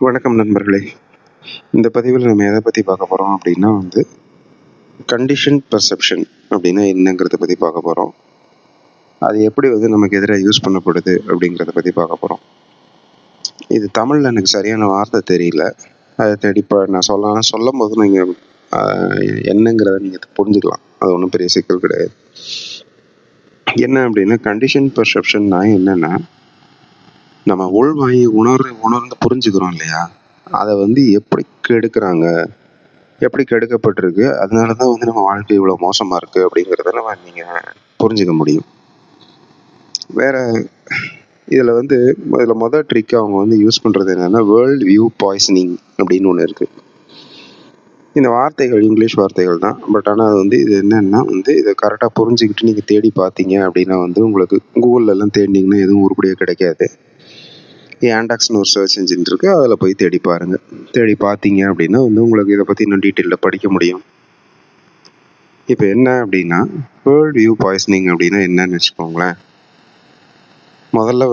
வணக்கம் நண்பர்களே. இந்த பதிவில் நம்ம எதை பற்றி பார்க்க போகிறோம் அப்படின்னா கண்டிஷன் பெர்செப்ஷன் அப்படின்னா என்னங்கிறத பற்றி பார்க்க போகிறோம். அது எப்படி நமக்கு எதிராக யூஸ் பண்ணப்படுது அப்படிங்கிறத பற்றி பார்க்க போகிறோம். இது தமிழில் எனக்கு சரியான வார்த்தை தெரியல. அதை தேடி இப்போ நான் சொல்லும் போது நீங்கள் என்னங்கிறத நீங்கள் புரிஞ்சுக்கலாம். அது ஒன்றும் பெரிய சிக்கல் கிடையாது. என்ன அப்படின்னா கண்டிஷன் பெர்செப்ஷன்னா என்னென்னா, நம்ம உள்வாங்கி உணர்ந்து புரிஞ்சுக்கிறோம் இல்லையா, அதை எப்படி கெடுக்கிறாங்க, எப்படி கெடுக்கப்பட்டிருக்கு, அதனால தான் நம்ம வாழ்க்கை இவ்வளோ மோசமாக இருக்குது அப்படிங்கிறத நீங்கள் புரிஞ்சுக்க முடியும். வேறு இதில் இதில் மொதல் ட்ரிக் அவங்க யூஸ் பண்ணுறது என்னென்னா வேர்ல்ட் வியூ பாய்சனிங் அப்படின்னு ஒன்று இருக்குது. இந்த வார்த்தைகள் இங்கிலீஷ் வார்த்தைகள் தான், பட் ஆனால் அது இது என்னென்னா இதை கரெக்டாக புரிஞ்சுக்கிட்டு நீங்கள் தேடி பார்த்தீங்க அப்படின்னா உங்களுக்கு கூகுள்லலாம் தேடினீங்கன்னா எதுவும் உருப்படியாக கிடைக்காது. ஆண்டாக்ஸ்னு ஒரு சர்ச் இன்ஜின் இருக்குது, அதில் போய் தேடி பாருங்கள். தேடி பார்த்தீங்க அப்படின்னா உங்களுக்கு இதை பற்றி இன்னும் டீட்டெயிலில் படிக்க முடியும். இப்போ என்ன அப்படின்னா வேர்ல்ட் வியூ பாய்சனிங் அப்படின்னா என்னன்னு வச்சுக்கோங்களேன். முதல்ல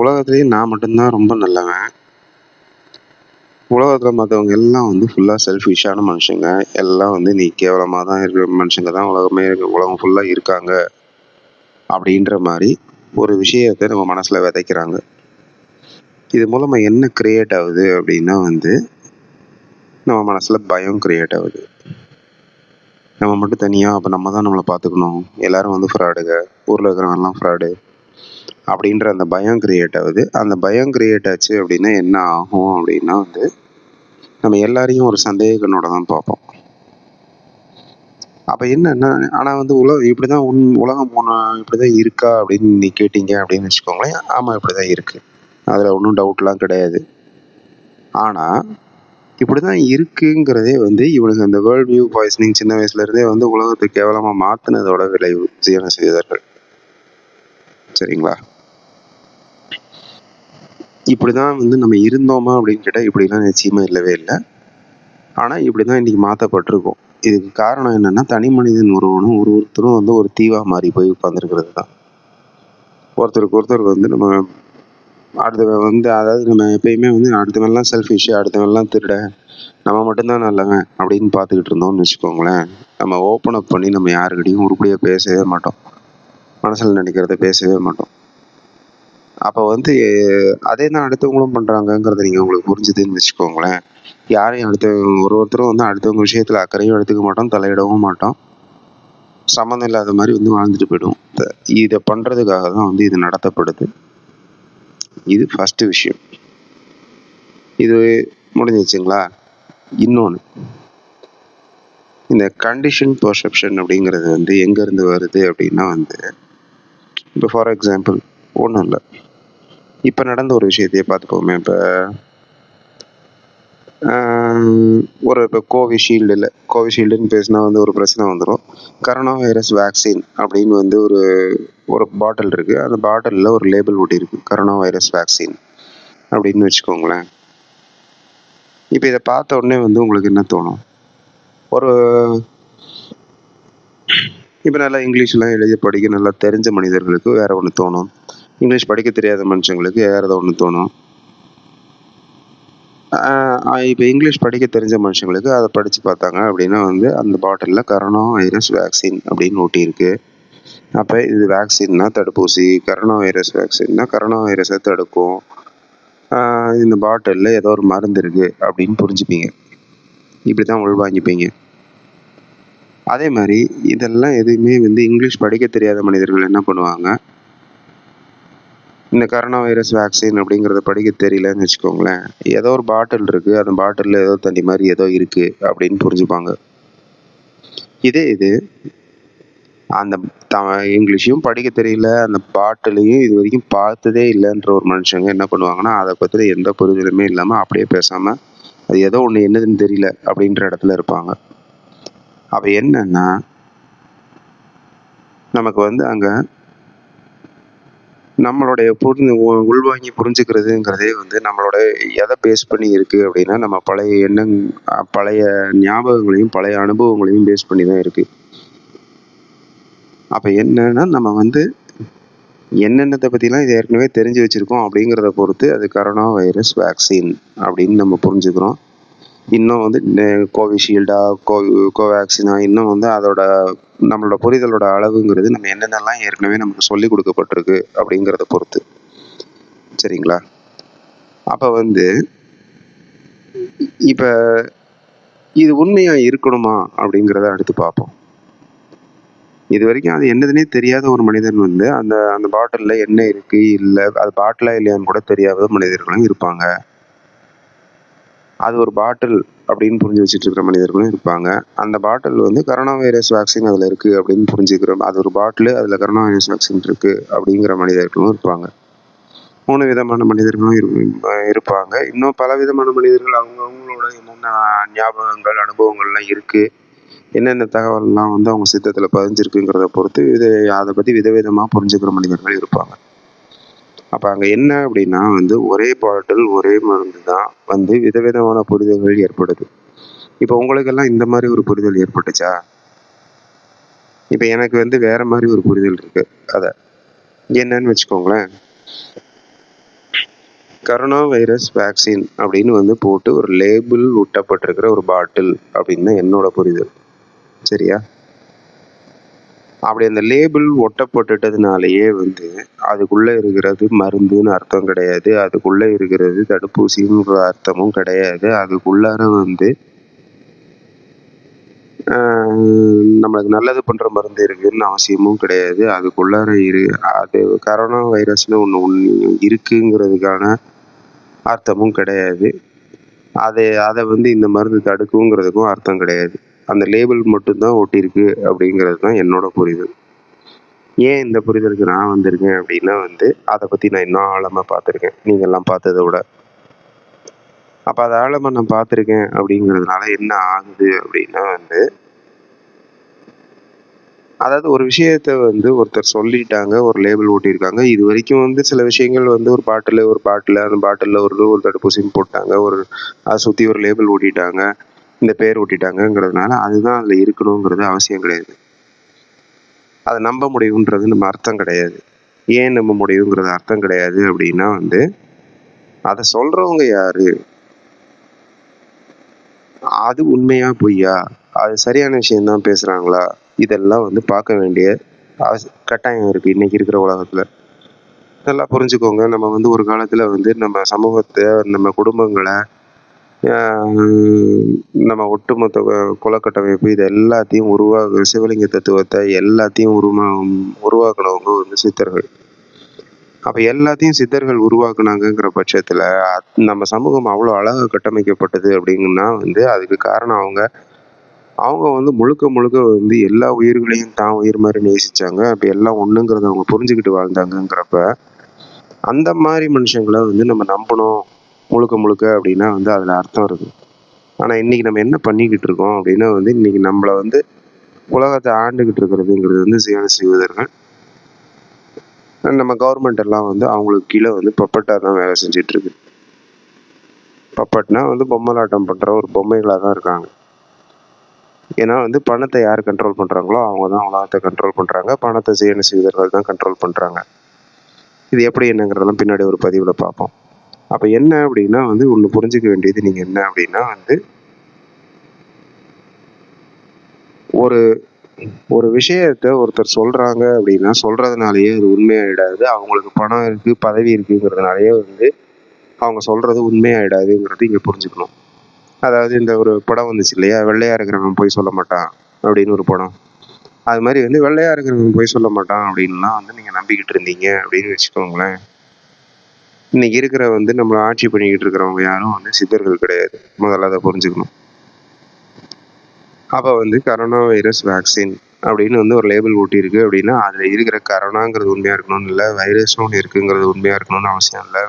உலகத்துலேயே நான் மட்டும்தான் ரொம்ப நல்லவன், உலகத்தில் மற்றவங்க எல்லாம் ஃபுல்லாக செல்ஃபிஷான மனுஷங்க, எல்லாம் நீ கேவலமாக தான் இருக்கிற மனுஷங்க தான் உலகம் ஃபுல்லாக இருக்காங்க அப்படின்ற மாதிரி ஒரு விஷயத்தை நம்ம மனசில் விதைக்கிறாங்க. இது மூலமாக என்ன கிரியேட் ஆகுது அப்படின்னா நம்ம மனசில் பயம் கிரியேட் ஆகுது. நம்ம மட்டும் தனியாக, அப்போ நம்ம தான் நம்மளை பார்த்துக்கணும், எல்லோரும் ஃப்ராடுங்க, ஊரில் இருக்கிறவங்கலாம் ஃப்ராடு அப்படின்ற அந்த பயம் கிரியேட் ஆகுது. அந்த பயம் கிரியேட் ஆச்சு அப்படின்னா என்ன ஆகும் அப்படின்னா நம்ம எல்லாரையும் ஒரு சந்தேக கண்ணோட தான் பார்ப்போம். அப்போ என்னன்னா, ஆனால் உலகம் இப்படி தான் உலகம் இப்படி தான் இருக்கா அப்படின்னு நீ கேட்டீங்க அப்படின்னு வச்சுக்கோங்களேன். ஆமாம், இப்படி தான் இருக்குது, அதில் ஒன்றும் டவுட்லாம் கிடையாது. ஆனால் இப்படி தான் இருக்குங்கிறதே இவனுக்கு அந்த வேர்ல்ட் வியூ பாய்சனிங் சின்ன வயசுலேருந்தே உலகத்தை கேவலமாக மாற்றினதோட விளைவு ஜீரண செய்தார்கள். சரிங்களா? இப்படி தான் நம்ம இருந்தோமா அப்படின்னு கேட்டால் இப்படிலாம் நிச்சயமாக இல்லவே இல்லை. ஆனால் இப்படி தான் இன்றைக்கி மாற்றப்பட்டிருக்கோம். இதுக்கு காரணம் என்னென்னா, தனி மனிதன் ஒருத்தரும் ஒரு தீவாக மாறி போய் உட்காந்துருக்கிறது தான். ஒருத்தருக்கு ஒருத்தர் நம்ம அடுத்தவன் அதாவது நம்ம எப்பயுமே அடுத்தவன்லாம் செல்ஃபிஷ், அடுத்தவன்லாம் திருட, நம்ம மட்டும்தான் நல்லவன் அப்படின்னு பார்த்துக்கிட்டு இருந்தோம்னு வச்சுக்கோங்களேன். நம்ம ஓப்பன் அப் பண்ணி நம்ம யாருக்கிட்டையும் உருப்படியாக பேசவே மாட்டோம், மனசில் நினைக்கிறத பேசவே மாட்டோம். அப்போ அதே தான் அடுத்தவங்களும் பண்ணுறாங்கங்கிறத நீங்கள் உங்களுக்கு புரிஞ்சுதுன்னு வச்சுக்கோங்களேன். யாரையும் ஒருத்தரும் அடுத்தவங்க விஷயத்தில் அக்கறையும் எடுத்துக்க மாட்டோம், தலையிடவும் மாட்டோம், சம்மந்தம் இல்லாத மாதிரி வாழ்ந்துட்டு போயிடுவோம். இதை பண்ணுறதுக்காக தான் இது நடத்தப்படுது. இது ஃபஸ்ட்டு விஷயம். இது முடிஞ்சிச்சுங்களா? இன்னொன்று, இந்த கண்டிஷன் பெர்செப்ஷன் அப்படிங்கிறது எங்கேருந்து வருது அப்படின்னா இப்போ ஃபார் எக்ஸாம்பிள் ஒன்றும் இல்லை, இப்போ நடந்த ஒரு விஷயத்தையே பார்த்துக்கோமே. இப்போ கோவிஷீல்டுன்னு பேசினா ஒரு பிரச்சனை வந்துடும். கரோனா வைரஸ் வேக்சின் அப்படின்னு ஒரு பாட்டில் இருக்குது. அந்த பாட்டிலில் ஒரு லேபிள் ஒட்டியிருக்கு, கரோனா வைரஸ் வேக்சின் அப்படின்னு வச்சுக்கோங்களேன். இப்போ இதை பார்த்த உடனே உங்களுக்கு என்ன தோணும்? இப்போ நல்லா இங்கிலீஷ்லாம் எழுதி படிக்க நல்லா தெரிஞ்ச மனிதர்களுக்கு வேறு ஒன்று தோணும், இங்கிலீஷ் படிக்க தெரியாத மனுஷங்களுக்கு வேறு ஒன்று தோணும். இப்போ இங்கிலீஷ் படிக்க தெரிஞ்ச மனுஷங்களுக்கு அதை படித்து பார்த்தாங்க அப்படின்னா அந்த பாட்டிலில் கரோனா வைரஸ் வேக்சின் அப்படின்னு ஒட்டியிருக்கு. அப்போ இது வேக்சின்னா தடுப்பூசி, கரோனா வைரஸ் வேக்சின்னா கரோனா வைரஸை தடுக்கும், இந்த பாட்டிலில் ஏதோ ஒரு மருந்து இருக்குது அப்படின்னு புரிஞ்சுப்பீங்க. இப்படி தான் உள்வாங்கிப்பீங்க. அதே மாதிரி இதெல்லாம் எதுவுமே இங்கிலீஷ் படிக்க தெரியாத மனிதர்கள் என்ன பண்ணுவாங்க, இந்த கரோனா வைரஸ் வேக்சின் அப்படிங்கிறத படிக்க தெரியலன்னு வச்சுக்கோங்களேன், ஏதோ ஒரு பாட்டில் இருக்குது, அந்த பாட்டிலில் ஏதோ தண்ணி மாதிரி ஏதோ இருக்குது அப்படின்னு புரிஞ்சுப்பாங்க. இது அந்த இங்கிலீஷையும் படிக்க தெரியல, அந்த பாட்டிலையும் இது வரைக்கும் பார்த்ததே இல்லைன்ற ஒரு மனுஷங்க என்ன பண்ணுவாங்கன்னா, அதை பற்றி எந்த புரிதலுமே இல்லாமல் அப்படியே பேசாமல் அது ஏதோ ஒன்று என்னதுன்னு தெரியல அப்படின்ற இடத்துல இருப்பாங்க. அப்போ என்னன்னா, நமக்கு அங்கே நம்மளுடைய உள்வாங்கி புரிஞ்சுக்கிறதுங்கிறதே நம்மளோட எதை பேஸ் பண்ணி இருக்குது அப்படின்னா, நம்ம பழைய ஞாபகங்களையும் பழைய அனுபவங்களையும் பேஸ் பண்ணி தான் இருக்குது. அப்போ என்னன்னா, நம்ம என்னென்னத்தை பற்றிலாம் இது ஏற்கனவே தெரிஞ்சு வச்சுருக்கோம் அப்படிங்கிறத பொறுத்து அது கரோனா வைரஸ் வேக்சின் அப்படின்னு நம்ம புரிஞ்சுக்கிறோம். இன்னும் வந்து கோவிஷீல்டா, கோவேக்சினா, இன்னும் வந்து அதோட நம்மளோட புரிதலோட அளவுங்கிறது நம்ம என்னென்னலாம் ஏற்கனவே நமக்கு சொல்லி கொடுக்கப்பட்டிருக்கு அப்படிங்கிறத பொறுத்து. சரிங்களா? அப்போ வந்து இப்போ இது உண்மையா இருக்கணுமா அப்படிங்கிறத அடுத்து பார்ப்போம். இது வரைக்கும் அது என்னதுன்னே தெரியாத ஒரு மனிதன் வந்து அந்த அந்த பாட்டிலில் என்ன இருக்கு இல்லை, அது பாட்டிலா இல்லையான்னு கூட தெரியாத மனிதர்களும் இருப்பாங்க. அது ஒரு பாட்டில் அப்படின்னு புரிஞ்சு வச்சுட்டு இருக்கிற மனிதர்களும் இருப்பாங்க. அந்த பாட்டில் வந்து கரோனா வைரஸ் வேக்சின் அதில் இருக்குது அப்படின்னு புரிஞ்சுக்கிறோம். அது ஒரு பாட்டில், அதில் கரோனா வைரஸ் வேக்சின் இருக்குது அப்படிங்கிற மனிதர்களும் இருப்பாங்க. 3 விதமான மனிதர்களும் இருப்பாங்க. இன்னும் பல விதமான மனிதர்கள் அவங்கவுங்களோட என்னென்ன ஞாபகங்கள், அனுபவங்கள்லாம் இருக்குது, என்னென்ன தகவல்லாம் வந்து அவங்க சித்தத்தில் பதிஞ்சிருக்குங்கிறத பொறுத்து அதை பற்றி விதவிதமாக புரிஞ்சுக்கிற மனிதர்கள் இருப்பாங்க. அப்போ அங்கே என்ன அப்படின்னா வந்து ஒரே பாட்டில், ஒரே மருந்து தான் வந்து விதவிதமான புரிதல்கள் ஏற்படுது. இப்போ உங்களுக்கெல்லாம் இந்த மாதிரி ஒரு புரிதல் ஏற்பட்டுச்சா? இப்போ எனக்கு வந்து வேற மாதிரி ஒரு புரிதல் இருக்கு. அதை என்னன்னு வச்சுக்கோங்களேன். கரோனா வைரஸ் வேக்சின் அப்படின்னு வந்து போட்டு ஒரு லேபிள் ஒட்டப்பட்டிருக்கிற ஒரு பாட்டில் அப்படின்னு தான் என்னோட புரிதல். சரியா? அப்படி அந்த லேபிள் ஒட்டப்பட்டுட்டதுனாலேயே வந்து அதுக்குள்ளே இருக்கிறது மருந்துன்னு அர்த்தம் கிடையாது, அதுக்குள்ளே இருக்கிறது தடுப்பூசின்ற அர்த்தமும் கிடையாது, அதுக்குள்ளார வந்து நம்மளுக்கு நல்லது பண்ணுற மருந்து இருக்குதுன்னு அவசியமும் கிடையாது, அதுக்குள்ளார அது கரோனா வைரஸ்னு ஒன்று இருக்குங்கிறதுக்கான அர்த்தமும் கிடையாது, அதை வந்து இந்த மருந்து தடுக்குங்கிறதுக்கும் அர்த்தம் கிடையாது. அந்த லேபிள் மட்டும்தான் ஒட்டியிருக்கு அப்படிங்கிறது தான் என்னோட புரிதல். ஏன் இந்த புரிதலுக்கு நான் வந்திருக்கேன் அப்படின்னா வந்து அதை பற்றி நான் இன்னும் ஆழமாக பார்த்துருக்கேன், நீங்கள்லாம் பார்த்ததை விட. அப்போ அதை ஆழமாக நான் பார்த்துருக்கேன் அப்படிங்கிறதுனால என்ன ஆகுது அப்படின்னா வந்து, அதாவது ஒரு விஷயத்த வந்து ஒருத்தர் சொல்லிட்டாங்க, ஒரு லேபிள் ஓட்டியிருக்காங்க. இது வரைக்கும் வந்து சில விஷயங்கள் வந்து ஒரு பாட்டில் அந்த பாட்டிலில் ஒரு தடுப்பூசின்னு போட்டாங்க, அதை சுற்றி ஒரு லேபிள் ஓட்டிட்டாங்க, இந்த பேர் ஓட்டிட்டாங்கங்கிறதுனால அதுதான் அதில் இருக்கணுங்கிறது அவசியம் கிடையாது. அதை நம்ப முடியுன்றது நம்ம அர்த்தம் கிடையாது. ஏன் நம்ப முடியுங்கிறது அர்த்தம் கிடையாது அப்படின்னா வந்து, அதை சொல்றவங்க யாரு, அது உண்மையா பொய்யா, அது சரியான விஷயம்தான் பேசுறாங்களா, இதெல்லாம் வந்து பார்க்க வேண்டிய கட்டாயம் இருக்கு இன்னைக்கு இருக்கிற உலகத்துல. நல்லா புரிஞ்சுக்கோங்க. நம்ம வந்து ஒரு காலத்துல வந்து நம்ம சமூகத்தை, நம்ம குடும்பங்களை, நம்ம ஒட்டுமொத்த குலக்கட்டமைப்பு இது எல்லாத்தையும் சிவலிங்க தத்துவத்தை எல்லாத்தையும் உருவாக்குனவங்க வந்து சித்தர்கள். அப்ப எல்லாத்தையும் சித்தர்கள் உருவாக்குனாங்கிற பட்சத்துல நம்ம சமூகம் அவ்வளவு அழகா கட்டமைக்கப்பட்டது அப்படிங்கன்னா வந்து அதுக்கு காரணம் அவங்க வந்து முழுக்க முழுக்க வந்து எல்லா உயிர்களையும் தான் உயிர் மாதிரி நேசிச்சாங்க. அப்ப எல்லாம் ஒண்ணுங்கிறத அவங்க புரிஞ்சுக்கிட்டு வாழ்ந்தாங்கிறப்ப அந்த மாதிரி மனுஷங்களை வந்து நம்ம நம்பணும் முழுக்க முழுக்க அப்படின்னா வந்து அதுல அர்த்தம் இருக்கு. ஆனா இன்னைக்கு நம்ம என்ன பண்ணிக்கிட்டு இருக்கோம் அப்படின்னா வந்து இன்னைக்கு நம்மள வந்து உலகத்தை ஆண்டுகிட்டு இருக்கிறதுங்கிறது வந்து சிவதர்கள். நம்ம கவர்மெண்ட் எல்லாம் வந்து அவங்களுக்கு கீழே வந்து பப்பட்டா தான் வேலை செஞ்சுட்டு இருக்கு. பப்பட்னா வந்து பொம்மலாட்டம் பண்ற ஒரு பொம்மைகளாக தான் இருக்காங்க. ஏன்னா வந்து பணத்தை யார் கண்ட்ரோல் பண்றாங்களோ அவங்க தான் உலகத்தை கண்ட்ரோல் பண்றாங்க. பணத்தை சிவதர்கள் தான் கண்ட்ரோல் பண்றாங்க. இது எப்படி என்னங்கிறதெல்லாம் பின்னாடி ஒரு பதிவுல பார்ப்போம். அப்ப என்ன அப்படின்னா வந்து ஒண்ணு புரிஞ்சுக்க வேண்டியது நீங்க என்ன அப்படின்னா வந்து ஒரு ஒரு விஷயத்த ஒருத்தர் சொல்றாங்க அப்படின்னா சொல்றதுனாலயே அது உண்மையாயிடாது. அவங்களுக்கு பணம் இருக்கு, பதவி இருக்குங்கிறதுனாலயே வந்து அவங்க சொல்றது உண்மையாயிடாதுங்கிறது இங்க புரிஞ்சுக்கணும். அதாவது இந்த ஒரு படம் வந்துச்சு இல்லையா, வெள்ளையா இருக்கிறவன் போய் சொல்ல மாட்டான் அப்படின்னு ஒரு படம். அது மாதிரி வந்து வெள்ளையா இருக்கிறவன் போய் சொல்ல மாட்டான் அப்படின்லாம் வந்து நீங்க நம்பிக்கிட்டு இருந்தீங்க அப்படின்னு வச்சுக்கோங்களேன். இன்னைக்கு இருக்கிற வந்து நம்மளை ஆட்சி பண்ணிக்கிட்டு இருக்கிறவங்க யாரும் வந்து சித்தர்கள் கிடையாது. முதல்ல அதை புரிஞ்சுக்கணும். அப்போ வந்து கரோனா வைரஸ் வேக்சின் அப்படின்னு வந்து ஒரு லேபிள் ஓட்டியிருக்கு அப்படின்னா அதில் இருக்கிற கரோனாங்கிறது உண்மையாக இருக்கணும்னு இல்லை, வைரஸ்னு ஒன்று இருக்குங்கிறது உண்மையாக இருக்கணும்னு அவசியம் இல்லை,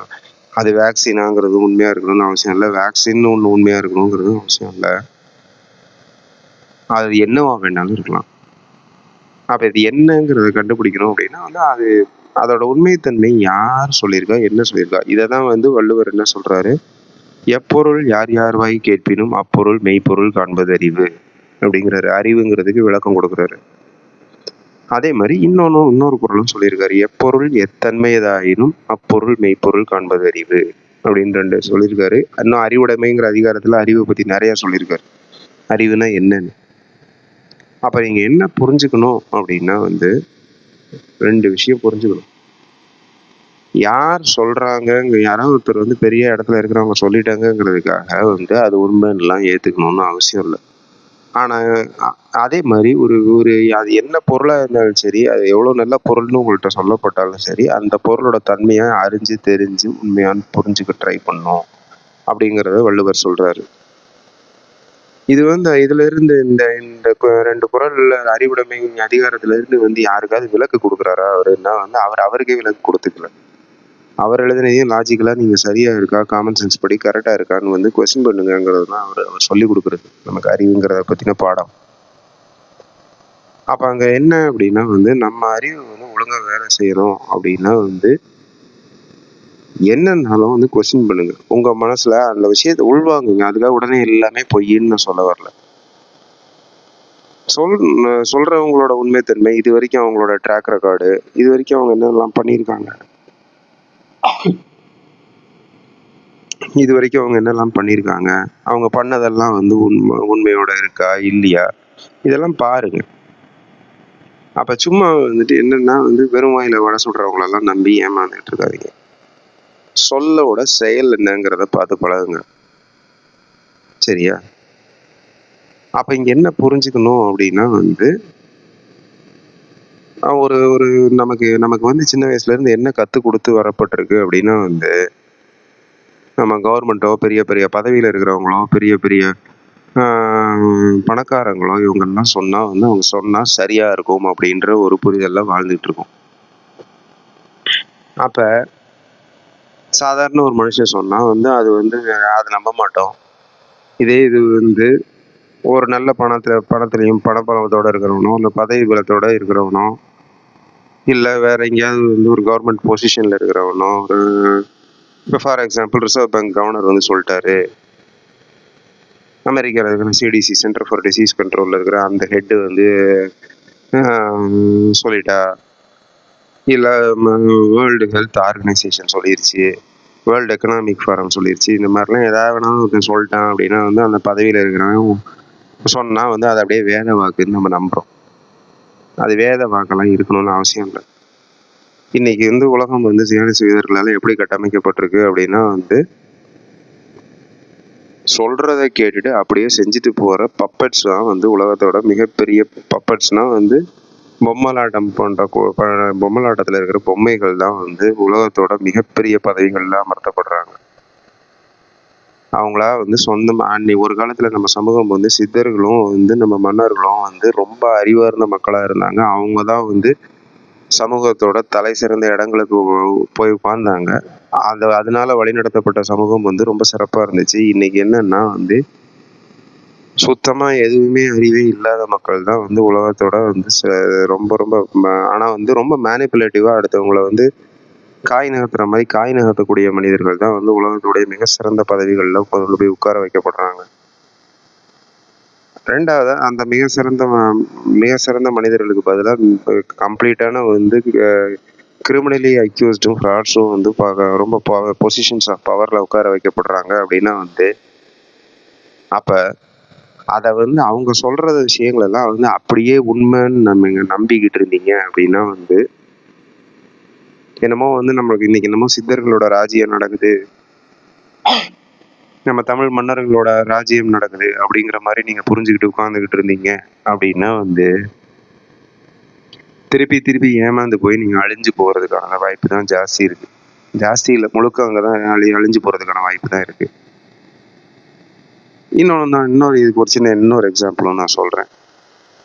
அது வேக்சினாங்கிறது உண்மையாக இருக்கணும்னு அவசியம் இல்லை, வேக்சின்னு ஒன்று உண்மையாக இருக்கணுங்கிறது அவசியம் இல்லை. அது என்னவா வேணாலும் இருக்கலாம். அப்போ இது என்னங்கிறத கண்டுபிடிக்கணும் அப்படின்னா வந்து அதோட உண்மைத்தன்மை யார் சொல்லியிருக்கா, என்ன சொல்லியிருக்கா, இதை தான் வந்து வள்ளுவர் என்ன சொல்றாரு, எப்பொருள் யார் யார் வாய் கேட்பினும் அப்பொருள் மெய்ப்பொருள் காண்பது அறிவு அப்படிங்கிறாரு. அறிவுங்கிறதுக்கு விளக்கம் கொடுக்குறாரு. அதே மாதிரி இன்னொரு குறளும் சொல்லியிருக்காரு, எப்பொருள் எத்தன்மையதாயினும் அப்பொருள் மெய்ப்பொருள் காண்பது அறிவு அப்படின்னு 2 சொல்லியிருக்காரு. இன்னும் அறிவுடைமைங்கிற அதிகாரத்துல அறிவை பத்தி நிறைய சொல்லியிருக்காரு. அறிவுனா என்னன்னு. அப்ப நீங்க என்ன புரிஞ்சுக்கணும் அப்படின்னா 2 விஷயம் புரிஞ்சுக்கணும். யார் சொல்றாங்க, யாராவது ஒருத்தர் பெரிய இடத்துல இருக்கிறவங்க சொல்லிட்டாங்கிறதுக்காக அது உண்மைன்னுலாம் ஏத்துக்கணும்னு அவசியம் இல்லை. ஆனா அதே மாதிரி ஒரு ஒரு அது என்ன பொருளா இருந்தாலும் சரி, அது எவ்வளவு நல்ல பொருள்னு உங்கள்ட்ட சொல்லப்பட்டாலும் சரி, அந்த பொருளோட தன்மையை அறிஞ்சு தெரிஞ்சு உண்மையான்னு புரிஞ்சுக்க ட்ரை பண்ணணும் அப்படிங்கறத வள்ளுவர் சொல்றாரு. இது இதுல இருந்து இந்த இந்த 2 குறள்ல அறிவுடைமை அதிகாரத்துல இருந்து யாருக்காவது விலக்கு கொடுக்குறாரா அவருன்னா அவருக்கே விலக்கு கொடுத்துக்கல. அவர் எழுதினையும் லாஜிக்கலா நீங்க சரியா இருக்கா, காமன் சென்ஸ் படி கரெக்டா இருக்கான்னு கொஸ்டின் பண்ணுங்கிறது தான் அவர் சொல்லி கொடுக்குறது நமக்கு அறிவுங்கிறத பத்தின பாடம். அப்ப அங்க என்ன அப்படின்னா நம்ம அறிவு ஒழுங்கா வேலை செய்யணும் அப்படின்னா என்னன்னாலும் கொஸ்டின் பண்ணுங்க. உங்க மனசுல அந்த விஷயத்தை உள்வாங்குங்க. அதுக்காக உடனே எல்லாமே பொய்ன்னு நான் சொல்ல வரல. சொல்றவங்களோட உண்மைத்தன்மை, இது வரைக்கும் அவங்களோட ட்ராக் ரெக்கார்டு, இது வரைக்கும் அவங்க என்னெல்லாம் பண்ணியிருக்காங்க, இது வரைக்கும் அவங்க என்னெல்லாம் பண்ணியிருக்காங்க, அவங்க பண்ணதெல்லாம் உண்மையோட இருக்கா இல்லையா, இதெல்லாம் பாருங்க. அப்ப சும்மா என்னன்னா வெறும் வாயில வடை சுடுறவங்களெல்லாம் நம்பி ஏமாந்துட்டு இருக்காதீங்க. சொல்லோட செயல் என்னங்கிறத பார்த்து பழகுங்க. சரியா? அப்ப இங்க என்ன புரிஞ்சுக்கணும் அப்படின்னா ஒரு ஒரு நமக்கு நமக்கு சின்ன வயசுல இருந்து என்ன கத்துக் கொடுத்து வரப்பட்டிருக்கு அப்படின்னா நம்ம கவர்மெண்ட்டோ, பெரிய பெரிய பதவியில இருக்கிறவங்களோ, பெரிய பெரிய பணக்காரங்களோ இவங்கெல்லாம் சொன்னா அவங்க சொன்னா சரியா இருக்கும் அப்படின்ற ஒரு புரிதல்ல வாழ்ந்துட்டு இருக்கோம். அப்ப சாதாரண ஒரு மனுஷன் சொன்னா அது அதை நம்ப மாட்டோம். இதே இது ஒரு நல்ல பணத்திலையும் பணபலத்தோட இருக்கிறவனோ, இல்லை பதவி பலத்தோட இருக்கிறவனோ, இல்லை வேற எங்கேயாவது ஒரு கவர்மெண்ட் பொசிஷன்ல இருக்கிறவனோ, இப்போ for example reserve bank governor சொல்லிட்டாரு, அமெரிக்காவில் இருக்கிற சிடிசி, சென்டர் ஃபார் டிசீஸ் கண்ட்ரோலில் இருக்கிற அந்த ஹெட்டு சொல்லிட்டா, இல்லை வேர்ல்டு ஹெல்த் ஆர்கனைசேஷன் சொல்லிருச்சு, வேர்ல்டு எக்கனாமிக் ஃபாரம் சொல்லிருச்சு, இந்த மாதிரிலாம் ஏதாவது வேணாலும் சொல்லிட்டான் அப்படின்னா அந்த பதவியில் இருக்கிறவன் சொன்னால் அது அப்படியே வேத வாக்குன்னு நம்ம நம்புகிறோம். அது வேத வாக்கெல்லாம் இருக்கணும்னு அவசியம் இல்லை. இன்னைக்கு உலகம் சீன சிவிதர்களால் எப்படி கட்டமைக்கப்பட்டிருக்கு அப்படின்னா சொல்றத கேட்டுட்டு அப்படியே செஞ்சுட்டு போற பப்பட்ஸ் தான் உலகத்தோட மிகப்பெரிய பப்பட்ஸ்னா பொம்மலாட்டம் போன்ற பொம்மலாட்டத்துல இருக்கிற பொம்மைகள் தான் உலகத்தோட மிகப்பெரிய பதவிகள்ல அமர்த்தப்படுறாங்க. அவங்களா சொந்தமா ஒரு காலத்துல நம்ம சமூகம் சித்தர்களும் நம்ம மன்னர்களும் ரொம்ப அறிவார்ந்த மக்களா இருந்தாங்க. அவங்கதான் சமூகத்தோட தலை சிறந்த இடங்களுக்கு போய் உட்கார்ந்தாங்க. அதனால வழிநடத்தப்பட்ட சமூகம் ரொம்ப சிறப்பா இருந்துச்சு. இன்னைக்கு என்னன்னா சுத்தமா எதுவுமே அறிவே இல்லாத மக்கள் தான் உலகத்தோட ரொம்ப ரொம்ப ஆனா ரொம்ப மேனிப்புலேட்டிவா அடுத்தவங்களை காய் நகர்த்துற மாதிரி காய் நகர்த்தக்கூடிய மனிதர்கள் தான் உலகத்துடைய மிக சிறந்த பதவிகள்ல கொண்டு போய் உட்கார வைக்கப்படுறாங்க. ரெண்டாவது அந்த மிக சிறந்த மனிதர்களுக்கு பதிலாக கம்ப்ளீட்டான கிரிமினலி அக்யூஸ்டும் ஃப்ராட்ஸும் ரொம்ப பொசிஷன்ஸ் ஆஃப் பவர்ல உட்கார வைக்கப்படுறாங்க அப்படின்னா அப்ப அதை அவங்க சொல்ற விஷயங்கள் எல்லாம் அப்படியே உண்மைன்னு நம்ம நம்பிக்கிட்டு இருந்தீங்க அப்படின்னா என்னமோ நம்மளுக்கு இன்னைக்கு என்னமோ சித்தர்களோட ராஜ்யம் நடக்குது, நம்ம தமிழ் மன்னர்களோட ராஜ்யம் நடக்குது அப்படிங்கிற மாதிரி நீங்க புரிஞ்சுக்கிட்டு உட்கார்ந்துகிட்டு இருந்தீங்க அப்படின்னா திருப்பி திருப்பி ஏமாந்து போய் நீங்க அழிஞ்சு போறதுக்கான வாய்ப்பு தான் ஜாஸ்தி இருக்கு. ஜாஸ்தி இல்லை, முழுக்க அங்கதான் அழிஞ்சு போறதுக்கான வாய்ப்பு தான் இருக்கு. இதுக்கு ஒரு சின்ன இன்னொரு எக்ஸாம்பிளும் நான் சொல்றேன்.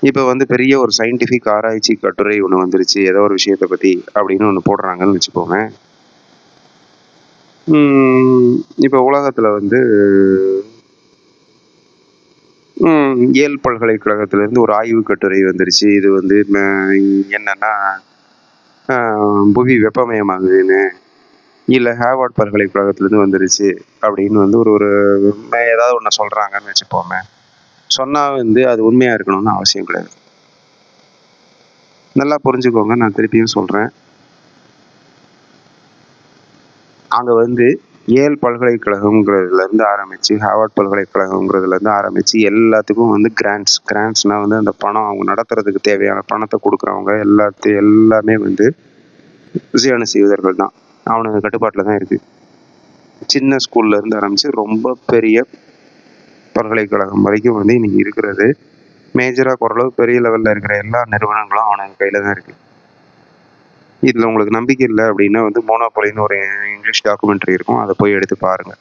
இப்ப பெரிய ஒரு சயின்டிபிக் ஆராய்ச்சி கட்டுரை ஒண்ணு வந்துருச்சு, ஏதோ ஒரு விஷயத்த பத்தி அப்படின்னு ஒண்ணு போடுறாங்கன்னு வச்சுக்கோங்க. இப்ப உலகத்துல ஏல் பல்கலைக்கழகத்துல இருந்து ஒரு ஆய்வு கட்டுரை வந்துருச்சு. இது என்னன்னா புவி வெப்பமயமாகுதுன்னு, இல்ல ஹார்வர்ட் பல்கலைக்கழகத்துல இருந்து வந்துருச்சு அப்படின்னு ஒரு ஏதாவது ஒண்ணு சொல்றாங்கன்னு வச்சுப்போமே. சொன்னா அது உண்மையா இருக்கணும்னு அவசியம் கிடையாது. நல்லா புரிஞ்சுக்கோங்க, நான் திருப்பியும் சொல்கிறேன். அங்கே வந்து ஏல் பல்கலைக்கழகங்கிறதுலேருந்து ஆரம்பித்து, ஹார்வர்ட் பல்கலைக்கழகங்கிறதுலேருந்து ஆரம்பித்து எல்லாத்துக்கும் வந்து கிராண்ட்ஸ்னால் வந்து அந்த பணம் அவங்க நடத்துறதுக்கு தேவையான பணத்தை கொடுக்குறவங்க எல்லாமே வந்து ஜியானிச யூதர்கள் தான். அவனுங்க கட்டுப்பாட்டில் தான் இருக்குது. சின்ன ஸ்கூல்லேருந்து ஆரம்பித்து ரொம்ப பெரிய பல்கலைக்கழகம் வரைக்கும் வந்து இன்றைக்கி இருக்கிறது. மேஜராக ஓரளவு பெரிய லெவலில் இருக்கிற எல்லா நிறுவனங்களும் அவனுங்க கையில் தான் இருக்குது. இதில் உங்களுக்கு நம்பிக்கை இல்லை அப்படின்னா வந்து மோனோபோலின்னு ஒரு இங்கிலீஷ் டாக்குமெண்ட்ரி இருக்கும், அதை போய் எடுத்து பாருங்கள்.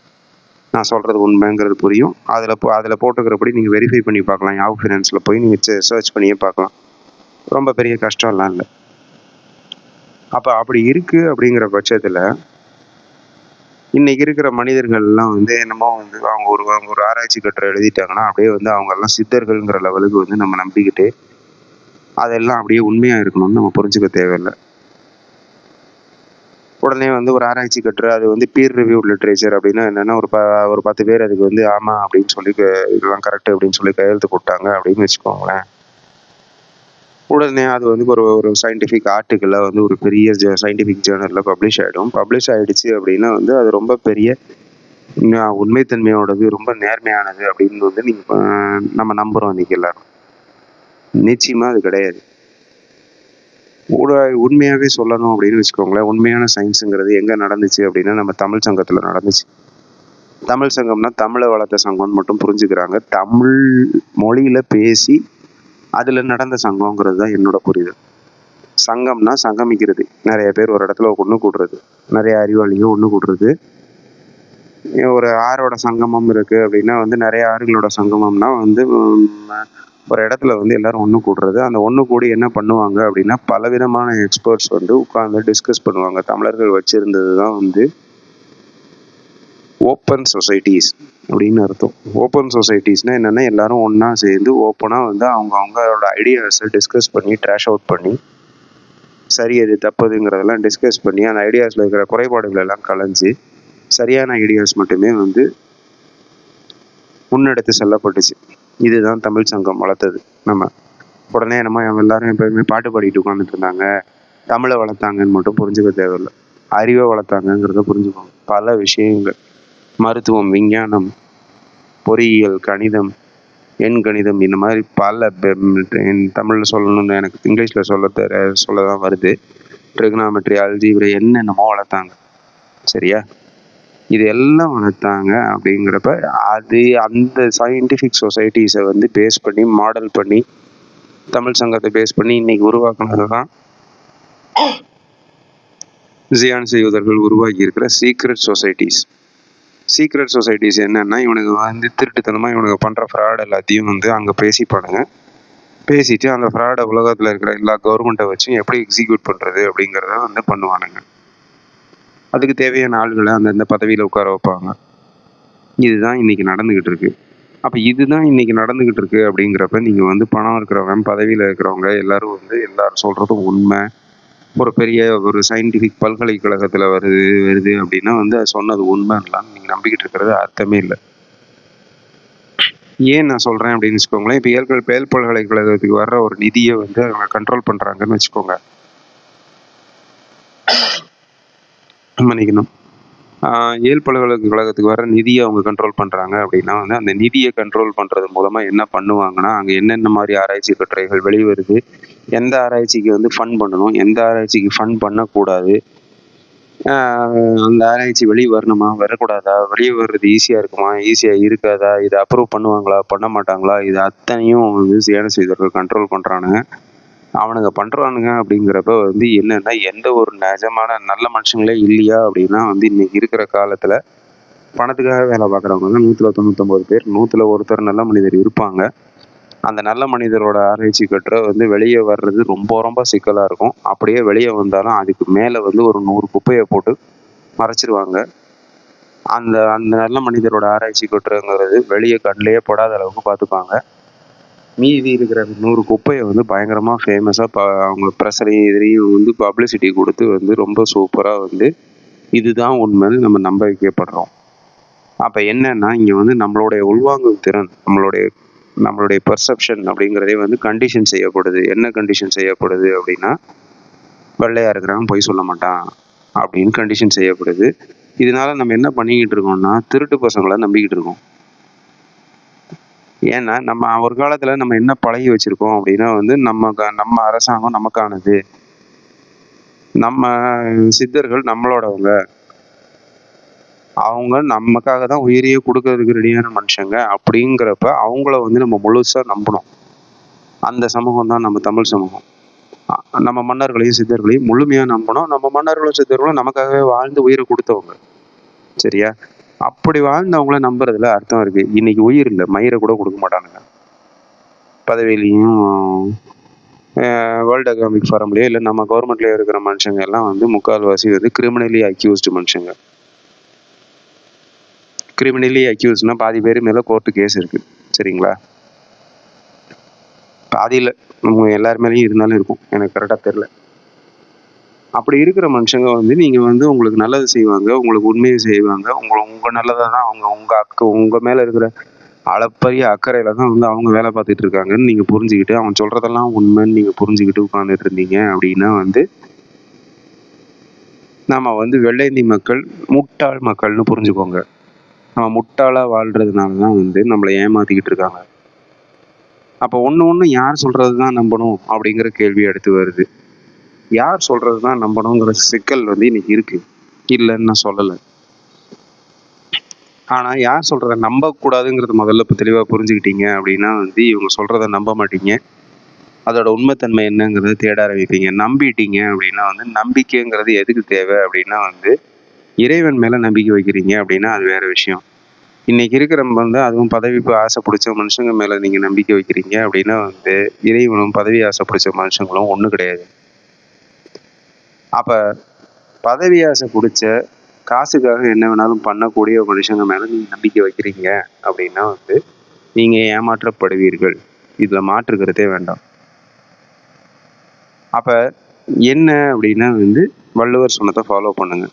நான் சொல்கிறது உண்மைங்கிறது புரியும். அதில் போட்டுக்கிறபடி நீங்கள் வெரிஃபை பண்ணி பார்க்கலாம். யாஹூ ஃபினான்ஸில் போய் நீங்கள் சர்ச் பண்ணியே பார்க்கலாம். ரொம்ப பெரிய கஷ்டம்லாம் இல்லை. அப்போ அப்படி இருக்குது அப்படிங்கிற பட்சத்தில் இன்றைக்கி இருக்கிற மனிதர்கள்லாம் வந்து என்னமோ வந்து அவங்க ஒரு ஆராய்ச்சி கட்டுரை எழுதிட்டாங்கன்னா அப்படியே வந்து அவங்கெல்லாம் சித்தர்கள்ங்கிற லெவலுக்கு வந்து நம்ம நம்பிக்கிட்டு அதெல்லாம் அப்படியே உண்மையாக இருக்கணும்னு நம்ம புரிஞ்சுக்க தேவையில்லை. உடனே வந்து ஒரு ஆராய்ச்சி கட்டுரை அது வந்து பீர் ரிவ்யூ லிட்ரேச்சர் அப்படின்னா என்னென்னா ஒரு 10 பேர் அதுக்கு வந்து ஆமாம் அப்படின்னு சொல்லி இதெல்லாம் கரெக்டு அப்படின்னு சொல்லி கையெழுத்து போட்டாங்க அப்படின்னு வச்சுக்கோங்களேன். உடனே அது வந்து ஒரு சயின்டிஃபிக் ஆர்டிக்கிளில் வந்து ஒரு பெரிய சயின்டிஃபிக் ஜேர்னலில் பப்ளிஷ் ஆகிடும். பப்ளிஷ் ஆகிடுச்சு அப்படின்னா வந்து அது ரொம்ப பெரிய உண்மைத்தன்மையோடது, ரொம்ப நேர்மையானது அப்படின்னு வந்து நம்ம நம்புகிறோம் இன்றைக்கி எல்லாரும். நிச்சயமாக அது கிடையாது. உண்மையாகவே சொல்லணும் அப்படின்னு வச்சுக்கோங்களேன், உண்மையான சயின்ஸுங்கிறது எங்கே நடந்துச்சு அப்படின்னா நம்ம தமிழ் சங்கத்தில் நடந்துச்சு. தமிழ் சங்கம்னா தமிழை வளர்த்த சங்கம்னு மட்டும் புரிஞ்சுக்கிறாங்க. தமிழ் மொழியில் பேசி அதில் நடந்த சங்கங்கிறது தான் என்னோட புரிதல். சங்கம்னா சங்கமிக்கிறது, நிறைய பேர் ஒரு இடத்துல ஒன்று கூடுறது, நிறைய அறிவாளியும் ஒன்று கூடுறது. ஒரு ஆறோட சங்கமம் இருக்குது அப்படின்னா வந்து நிறைய ஆறுகளோட சங்கமம்னா வந்து ஒரு இடத்துல வந்து எல்லாரும் ஒன்று கூடுறது. அந்த ஒன்று கூடி என்ன பண்ணுவாங்க அப்படின்னா பலவிதமான எக்ஸ்பர்ட்ஸ் வந்து உட்காந்து டிஸ்கஸ் பண்ணுவாங்க. தமிழர்கள் வச்சுருந்தது தான் வந்து ஓப்பன் சொசைட்டிஸ் அப்படின்னு அர்த்தம். ஓப்பன் சொசைட்டிஸ்னால் என்னென்னா எல்லாரும் ஒன்றா சேர்ந்து ஓப்பனாக வந்து அவங்களோட ஐடியாஸை டிஸ்கஸ் பண்ணி ட்ராஷ் அவுட் பண்ணி சரி எது தப்புதுங்கிறதெல்லாம் டிஸ்கஸ் பண்ணி அந்த ஐடியாஸில் இருக்கிற குறைபாடுகள் எல்லாம் கலைஞ்சி சரியான ஐடியாஸ் மட்டுமே வந்து முன்னெடுத்து செல்லப்பட்டுச்சு. இதுதான் தமிழ் சங்கம் வளர்த்தது. நம்ம உடனே நம்ம எல்லாரும் எப்போயுமே பாட்டு பாடிட்டு உட்காந்துட்டு இருந்தாங்க, தமிழை வளர்த்தாங்கன்னு மட்டும் புரிஞ்சுக்க தேவையில்லை, அறிவை வளர்த்தாங்கங்கிறத புரிஞ்சுக்கோங்க. பல விஷயங்கள், மருத்துவம், விஞ்ஞானம், பொறியியல், கணிதம், எண் கணிதம், இந்த மாதிரி பல தமிழில் சொல்லணும்னு எனக்கு இங்கிலீஷில் சொல்ல தான் வருது. ட்ரிகனாமெட்ரி, அல்ஜீப்ரா, என்னென்னமோ வளர்த்தாங்க. சரியா? இது எல்லாம் வளர்த்தாங்க. அப்படிங்கிறப்ப அது அந்த சயின்டிஃபிக் சொசைட்டிஸை வந்து பேஸ் பண்ணி மாடல் பண்ணி தமிழ் சங்கத்தை பேஸ் பண்ணி இன்னைக்கு உருவாக்குனது தான் ஜியானிச யூதர்கள் உருவாக்கி இருக்கிற சீக்ரெட் சொசைட்டிஸ். சீக்ரெட் சொசைட்டிஸ் என்னன்னா இவனுக்கு வந்து திருட்டுத்தனமாக இவனுக்கு பண்ணுற ஃப்ராட் எல்லாத்தையும் வந்து அங்கே பேசிப்பானுங்க. பேசிட்டு அந்த ஃப்ராடை உலகத்தில் இருக்கிற எல்லா கவர்மெண்ட்டை வச்சு எப்படி எக்ஸிக்யூட் பண்ணுறது அப்படிங்கிறத வந்து பண்ணுவானுங்க. அதுக்கு தேவையான ஆள்களை அந்தந்த பதவியில் உட்கார வைப்பாங்க. இதுதான் இன்றைக்கி நடந்துக்கிட்டு இருக்குது. அப்போ இதுதான் இன்றைக்கி நடந்துக்கிட்டு இருக்குது அப்படிங்கிறப்ப நீங்கள் வந்து பணம் இருக்கிறவங்க, பதவியில் இருக்கிறவங்க எல்லோரும் வந்து எல்லோரும் சொல்கிறதும் உண்மை, ஒரு பெரிய ஒரு சயின்டிஃபிக் பல்கலைக்கழகத்தில் வருது அப்படின்னா வந்து அது சொன்னது உண்மைலாம் நீங்கள் நம்பிக்கிட்டு இருக்கிறது அர்த்தமே இல்லை. ஏன் நான் சொல்கிறேன் அப்படின்னு வச்சுக்கோங்களேன், இப்போ ஏல் பல்கலைக்கழகத்துக்கு வர்ற ஒரு நிதியை வந்து அவங்க கண்ட்ரோல் பண்ணுறாங்கன்னு வச்சுக்கோங்க. மன்னிக்கணும், ஏல் பல்கலைக்கழகத்துக்கு வர நிதியை அவங்க கண்ட்ரோல் பண்ணுறாங்க அப்படின்னா வந்து அந்த நிதியை கண்ட்ரோல் பண்ணுறது மூலமாக என்ன பண்ணுவாங்கன்னா அங்கே என்னென்ன மாதிரி ஆராய்ச்சி கட்டுரைகள் வெளிவருது, எந்த ஆராய்ச்சிக்கு வந்து ஃபண்ட் பண்ணணும், எந்த ஆராய்ச்சிக்கு ஃபண்ட் பண்ணக்கூடாது, அந்த ஆராய்ச்சி வெளியே வரணுமா வரக்கூடாதா, வெளியே வர்றது ஈஸியாக இருக்குமா ஈஸியாக இருக்காதா, இதை அப்ரூவ் பண்ணுவாங்களா பண்ண மாட்டாங்களா, இது அத்தனையும் வந்து ஜியானிச யூதர்கள் கண்ட்ரோல் பண்ணுறானுங்க. அவனுங்க பண்ணுறானுங்க அப்படிங்கிறப்ப வந்து என்னென்னா எந்த ஒரு நிஜமான நல்ல மனுஷங்களே இல்லையா அப்படின்னா வந்து இன்றைக்கி இருக்கிற காலத்தில் பணத்துக்காக வேலை பார்க்குறவங்க தான் 199 பேர், 100ல் ஒருத்தர் நல்ல மனிதர் இருப்பாங்க. அந்த நல்ல மனிதரோட ஆராய்ச்சி கட்டுரை வந்து வெளியே வர்றது ரொம்ப ரொம்ப சிக்கலாக இருக்கும். அப்படியே வெளியே வந்தாலும் அதுக்கு மேலே வந்து ஒரு 100 குப்பையை போட்டு மறைச்சிருவாங்க. அந்த அந்த நல்ல மனிதரோட ஆராய்ச்சி கட்டுரைங்கிறது வெளியே கண்ணிலேயே படாத அளவுக்கு பார்த்துப்பாங்க. மீதி இருக்கிற 100 குப்பையை வந்து பயங்கரமாக ஃபேமஸாக அவங்க ப்ரெஸ்ஸையும் இதுலேயும் வந்து பப்ளிசிட்டி கொடுத்து வந்து ரொம்ப சூப்பராக வந்து இதுதான் உண்மைன்னு நம்ம நம்ப வைக்கப்படுறோம். அப்போ என்னன்னா இங்கே வந்து நம்மளுடைய உள்வாங்கும் திறன், நம்மளுடைய நம்மளுடைய பெர்செப்ஷன் அப்படிங்கிறதே வந்து கண்டிஷன் செய்யப்படுது. என்ன கண்டிஷன் செய்யப்படுது அப்படின்னா, வெள்ளையா இருக்கிறவன் பொய் சொல்ல மாட்டான் அப்படின்னு கண்டிஷன் செய்யப்படுது. இதனால நம்ம என்ன பண்ணிக்கிட்டு இருக்கோம்னா, திருட்டு பசங்களை நம்பிக்கிட்டு இருக்கோம். ஏன்னா நம்ம ஒரு காலத்துல நம்ம என்ன பழகி வச்சிருக்கோம் அப்படின்னா வந்து நம்ம அரசாங்கம் நமக்கானது, நம்ம சித்தர்கள் நம்மளோடவங்க, அவங்க நமக்காக தான் உயிரையே கொடுக்கறதுக்கு ரெடியான மனுஷங்க அப்படிங்கிறப்ப அவங்கள வந்து நம்ம முழுசா நம்பணும். அந்த சமூகம் தான் நம்ம தமிழ் சமூகம். நம்ம மன்னர்களையும் சித்தர்களையும் முழுமையா நம்பணும். நம்ம மன்னர்களும் சித்தர்களும் நமக்காகவே வாழ்ந்து உயிரை கொடுத்தவங்க. சரியா? அப்படி வாழ்ந்தவங்கள நம்புறதுல அர்த்தம் இருக்கு. இன்னைக்கு உயிர் இல்லை, மயிரை கூட கொடுக்க மாட்டானுங்க. பதவியிலையும் வேர்ல்டு எக்கனாமிக் ஃபாரம்லயோ இல்லை நம்ம கவர்மெண்ட்லயோ இருக்கிற மனுஷங்க எல்லாம் வந்து முக்கால்வாசி வந்து கிரிமினலி அக்யூஸ்டு மனுஷங்க. கிரிமினலி அக்யூஸ்ட்னா பாதி பேர் மேலே கோர்ட்டு கேஸ் இருக்கு. சரிங்களா? பாதியில் எல்லார் மேலேயும் இருந்தாலும் இருக்கும், எனக்கு கரெக்டாக தெரில. அப்படி இருக்கிற மனுஷங்க வந்து நீங்கள் வந்து உங்களுக்கு நல்லது செய்வாங்க, உங்களுக்கு உண்மையை செய்வாங்க, உங்கள் நல்லதாக தான் உங்கள் மேலே இருக்கிற அளப்பரிய அக்கறையில் தான் வந்து அவங்க வேலை பார்த்துட்டு இருக்காங்கன்னு நீங்கள் புரிஞ்சுக்கிட்டு, அவன் சொல்கிறதெல்லாம் உண்மைன்னு நீங்கள் புரிஞ்சுக்கிட்டு உட்காந்துட்டு இருந்தீங்க அப்படின்னா வந்து நம்ம வந்து வெள்ளையந்தி மக்கள் முட்டாள் மக்கள்னு புரிஞ்சுக்கோங்க. நம்ம முட்டாளாக வாழ்கிறதுனால தான் வந்து நம்மளை ஏமாற்றிக்கிட்டு இருக்காங்க. அப்போ ஒன்று யார் சொல்கிறது தான் நம்பணும் அப்படிங்கிற கேள்வி அடுத்து வருது. யார் சொல்கிறது தான் நம்பணுங்கிற சிக்கல் வந்து இன்னைக்கு இருக்குது, இல்லைன்னு நான் சொல்லலை. ஆனால் யார் சொல்கிறத நம்பக்கூடாதுங்கிறது முதல்ல இப்போ தெளிவாக புரிஞ்சுக்கிட்டீங்க அப்படின்னா வந்து இவங்க சொல்கிறத நம்ப மாட்டீங்க. அதோட உண்மைத்தன்மை என்னங்கிறத தேட ஆரம்பிப்பீங்க. நம்பிட்டீங்க அப்படின்னா வந்து நம்பிக்கைங்கிறது எதுக்கு தேவை அப்படின்னா வந்து இறைவன் மேலே நம்பிக்கை வைக்கிறீங்க அப்படின்னா அது வேற விஷயம். இன்னைக்கு இருக்கிற வந்து அதுவும் பதவி ஆசை பிடிச்ச மனுஷங்க மேலே நீங்கள் நம்பிக்கை வைக்கிறீங்க அப்படின்னா வந்து இறைவனும் பதவி ஆசை பிடிச்ச மனுஷங்களும் ஒன்றும் கிடையாது. அப்போ பதவி ஆசை பிடிச்ச காசுக்காக என்ன வேணாலும் பண்ணக்கூடிய மனுஷங்க மேலே நீங்கள் நம்பிக்கை வைக்கிறீங்க அப்படின்னா வந்து நீங்கள் ஏமாற்றப்படுவீர்கள். இதில் மாற்றுக்கிறதே வேண்டாம். அப்போ என்ன அப்படின்னா வந்து வள்ளுவர் சொன்னதை ஃபாலோ பண்ணுங்க.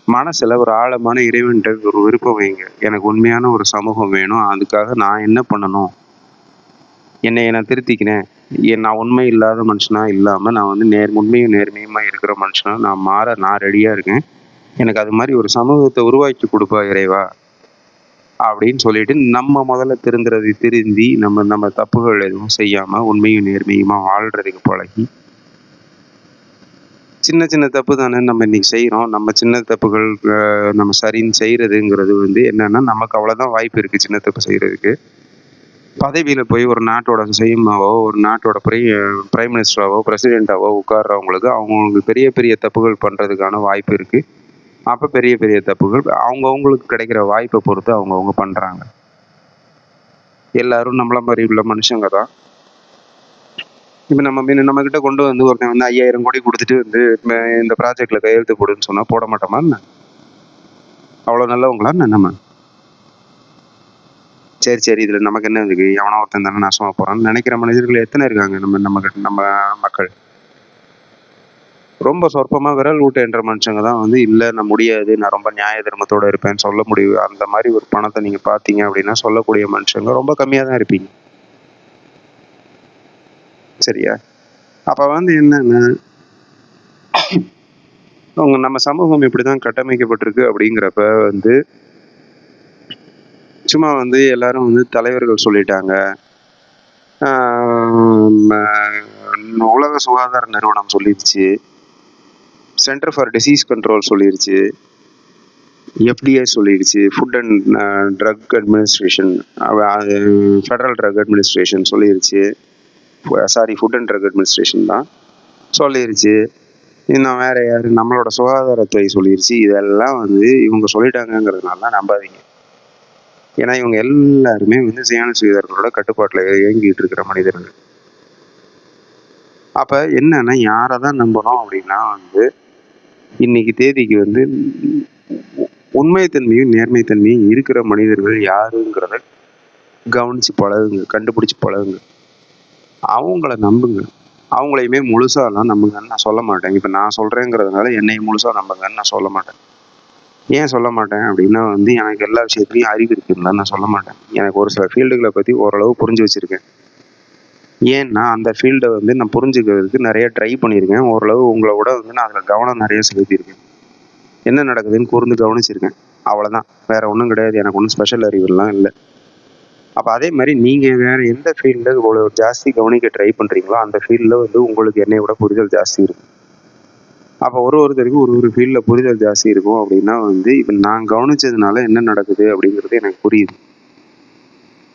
மனசில் ஒரு ஆழமான இறைவன்கிட்ட ஒரு விருப்பம் வைங்க. எனக்கு உண்மையான ஒரு சமூகம் வேணும், அதுக்காக நான் என்ன பண்ணணும், என்னை நான் திருத்திக்கிறேன், நான் உண்மை இல்லாத மனுஷனாக இல்லாமல் நான் வந்து உண்மையும் நேர்மையுமா இருக்கிற மனுஷனாக நான் மாற நான் ரெடியாக இருக்கேன். எனக்கு அது மாதிரி ஒரு சமூகத்தை உருவாக்கி கொடுப்பா இறைவா அப்படின்னு சொல்லிட்டு நம்ம முதல்ல திருந்தி நம்ம தப்புகள் எதுவும் செய்யாமல் உண்மையும் நேர்மையுமா வாழ்கிறதுக்கு பழகி, சின்ன சின்ன தப்பு தானே நம்ம இன்னைக்கு செய்கிறோம், நம்ம சின்ன தப்புகள் நம்ம சரின்னு செய்கிறதுங்கிறது வந்து என்னென்னா நமக்கு அவ்வளோதான் வாய்ப்பு இருக்குது சின்ன தப்பு செய்கிறதுக்கு. பதவியில் போய் ஒரு நாட்டோட சிஎம்மாவோ ஒரு நாட்டோட பிரைம் மினிஸ்டராவோ பிரசிடெண்ட்டாவோ உட்கார்றவங்களுக்கு அவங்களுக்கு பெரிய பெரிய தப்புகள் பண்ணுறதுக்கான வாய்ப்பு இருக்குது. அப்போ பெரிய பெரிய தப்புகள் அவங்கவுங்களுக்கு கிடைக்கிற வாய்ப்பை பொறுத்து அவங்கவுங்க பண்ணுறாங்க. எல்லாரும் நம்மள மாதிரி உள்ள மனுஷங்க தான். இப்போ நம்மக்கிட்ட கொண்டு வந்து ஒருத்தன் வந்து 5000 கோடி கொடுத்துட்டு வந்து இந்த ப்ராஜெக்டில் கையெழுத்து போடுன்னு சொன்னால் போட மாட்டோமா என்ன? அவ்வளோ நல்லவங்களா என்ன நம்ம? சரி இதில் நமக்கு என்ன இருக்குது, எவனோ ஒருத்தன் தானே நாசமாக போகிறான்னு நினைக்கிற மனிதர்கள் எத்தனை இருக்காங்க நம்ம மக்கள். ரொம்ப சொற்பமாக விரல் ஊட்ட என்ற மனுஷங்க தான் வந்து இல்லை நான் முடியாது, நான் ரொம்ப நியாய தர்மத்தோடு இருப்பேன்னு சொல்ல முடியும். அந்த மாதிரி ஒரு பணத்தை நீங்கள் பார்த்தீங்க அப்படின்னா சொல்லக்கூடிய மனுஷங்க ரொம்ப கம்மியாக தான் இருப்பீங்க. சரியா? அப்போ வந்து என்னன்னா நம்ம சமூகம் இப்படி தான் கட்டமைக்கப்பட்டிருக்கு. அப்படிங்கிறப்ப வந்து சும்மா வந்து எல்லாரும் வந்து தலைவர்கள் சொல்லிட்டாங்க, உலக சுகாதார நிறுவனம் சொல்லிடுச்சு, சென்டர் ஃபார் டிசீஸ் கண்ட்ரோல் சொல்லிடுச்சு, எஃப்டிஐ சொல்லிடுச்சு, food and drug administration, federal drug administration சொல்லிடுச்சு, ஃபுட் அண்ட் ட்ரக் அட்மினிஸ்ட்ரேஷன் தான் சொல்லிடுச்சு. இன்னும் வேற யாரு, நம்மளோட சுகாதாரத்துறை சொல்லிடுச்சு. இதெல்லாம் வந்து இவங்க சொல்லிட்டாங்கிறதுனால நம்பாதீங்க. ஏன்னா இவங்க எல்லாருமே வந்து சியான சுவீதர்களோட கட்டுப்பாட்டில் இயங்கிட்டு இருக்கிற மனிதர்கள். அப்போ என்னன்னா யாரை தான் நம்பணும் அப்படின்னா வந்து இன்னைக்கு தேதிக்கு வந்து உண்மைத்தன்மையும் நேர்மைத்தன்மையும் இருக்கிற மனிதர்கள் யாருங்கிறத கவனிச்சு பழகுங்க, கண்டுபிடிச்சு பழகுங்க, அவங்கள நம்புங்க. அவங்களையுமே முழுசாலாம் நம்புங்கன்னு நான் சொல்ல மாட்டேன். இப்போ நான் சொல்கிறேங்கிறதுனால என்னை முழுசாக நம்புங்கன்னு நான் சொல்ல மாட்டேன். ஏன் சொல்ல மாட்டேன் அப்படின்னா வந்து எனக்கு எல்லா விஷயத்துலையும் அறிவு இருக்குன்னு நான் சொல்ல மாட்டேன். எனக்கு ஒரு சில ஃபீல்டுகளை பற்றி ஓரளவு புரிஞ்சு வச்சுருக்கேன். ஏன்னா அந்த ஃபீல்டை வந்து நான் புரிஞ்சுக்கிறதுக்கு நிறைய ட்ரை பண்ணியிருக்கேன். ஓரளவு உங்களோட வந்து நான் அதில் கவனம் நிறைய செலுத்தியிருக்கேன். என்ன நடக்குதுன்னு கூர்ந்து கவனிச்சிருக்கேன். அவ்வளோதான், வேற ஒன்றும் கிடையாது. எனக்கு ஒன்றும் ஸ்பெஷல் அறிவுலாம் இல்லை. அப்போ அதே மாதிரி நீங்கள் வேற எந்த ஃபீல்டில் இவ்வளோ ஜாஸ்தி கவனிக்க ட்ரை பண்ணுறீங்களோ அந்த ஃபீல்டில் வந்து உங்களுக்கு என்னை விட புரிதல் ஜாஸ்தி இருக்கும். அப்போ ஒருத்தருக்கு ஒரு ஃபீல்டில் புரிதல் ஜாஸ்தி இருக்கும் அப்படின்னா வந்து இப்போ நான் கவனிச்சதுனால என்ன நடக்குது அப்படிங்கிறது எனக்கு புரியுது.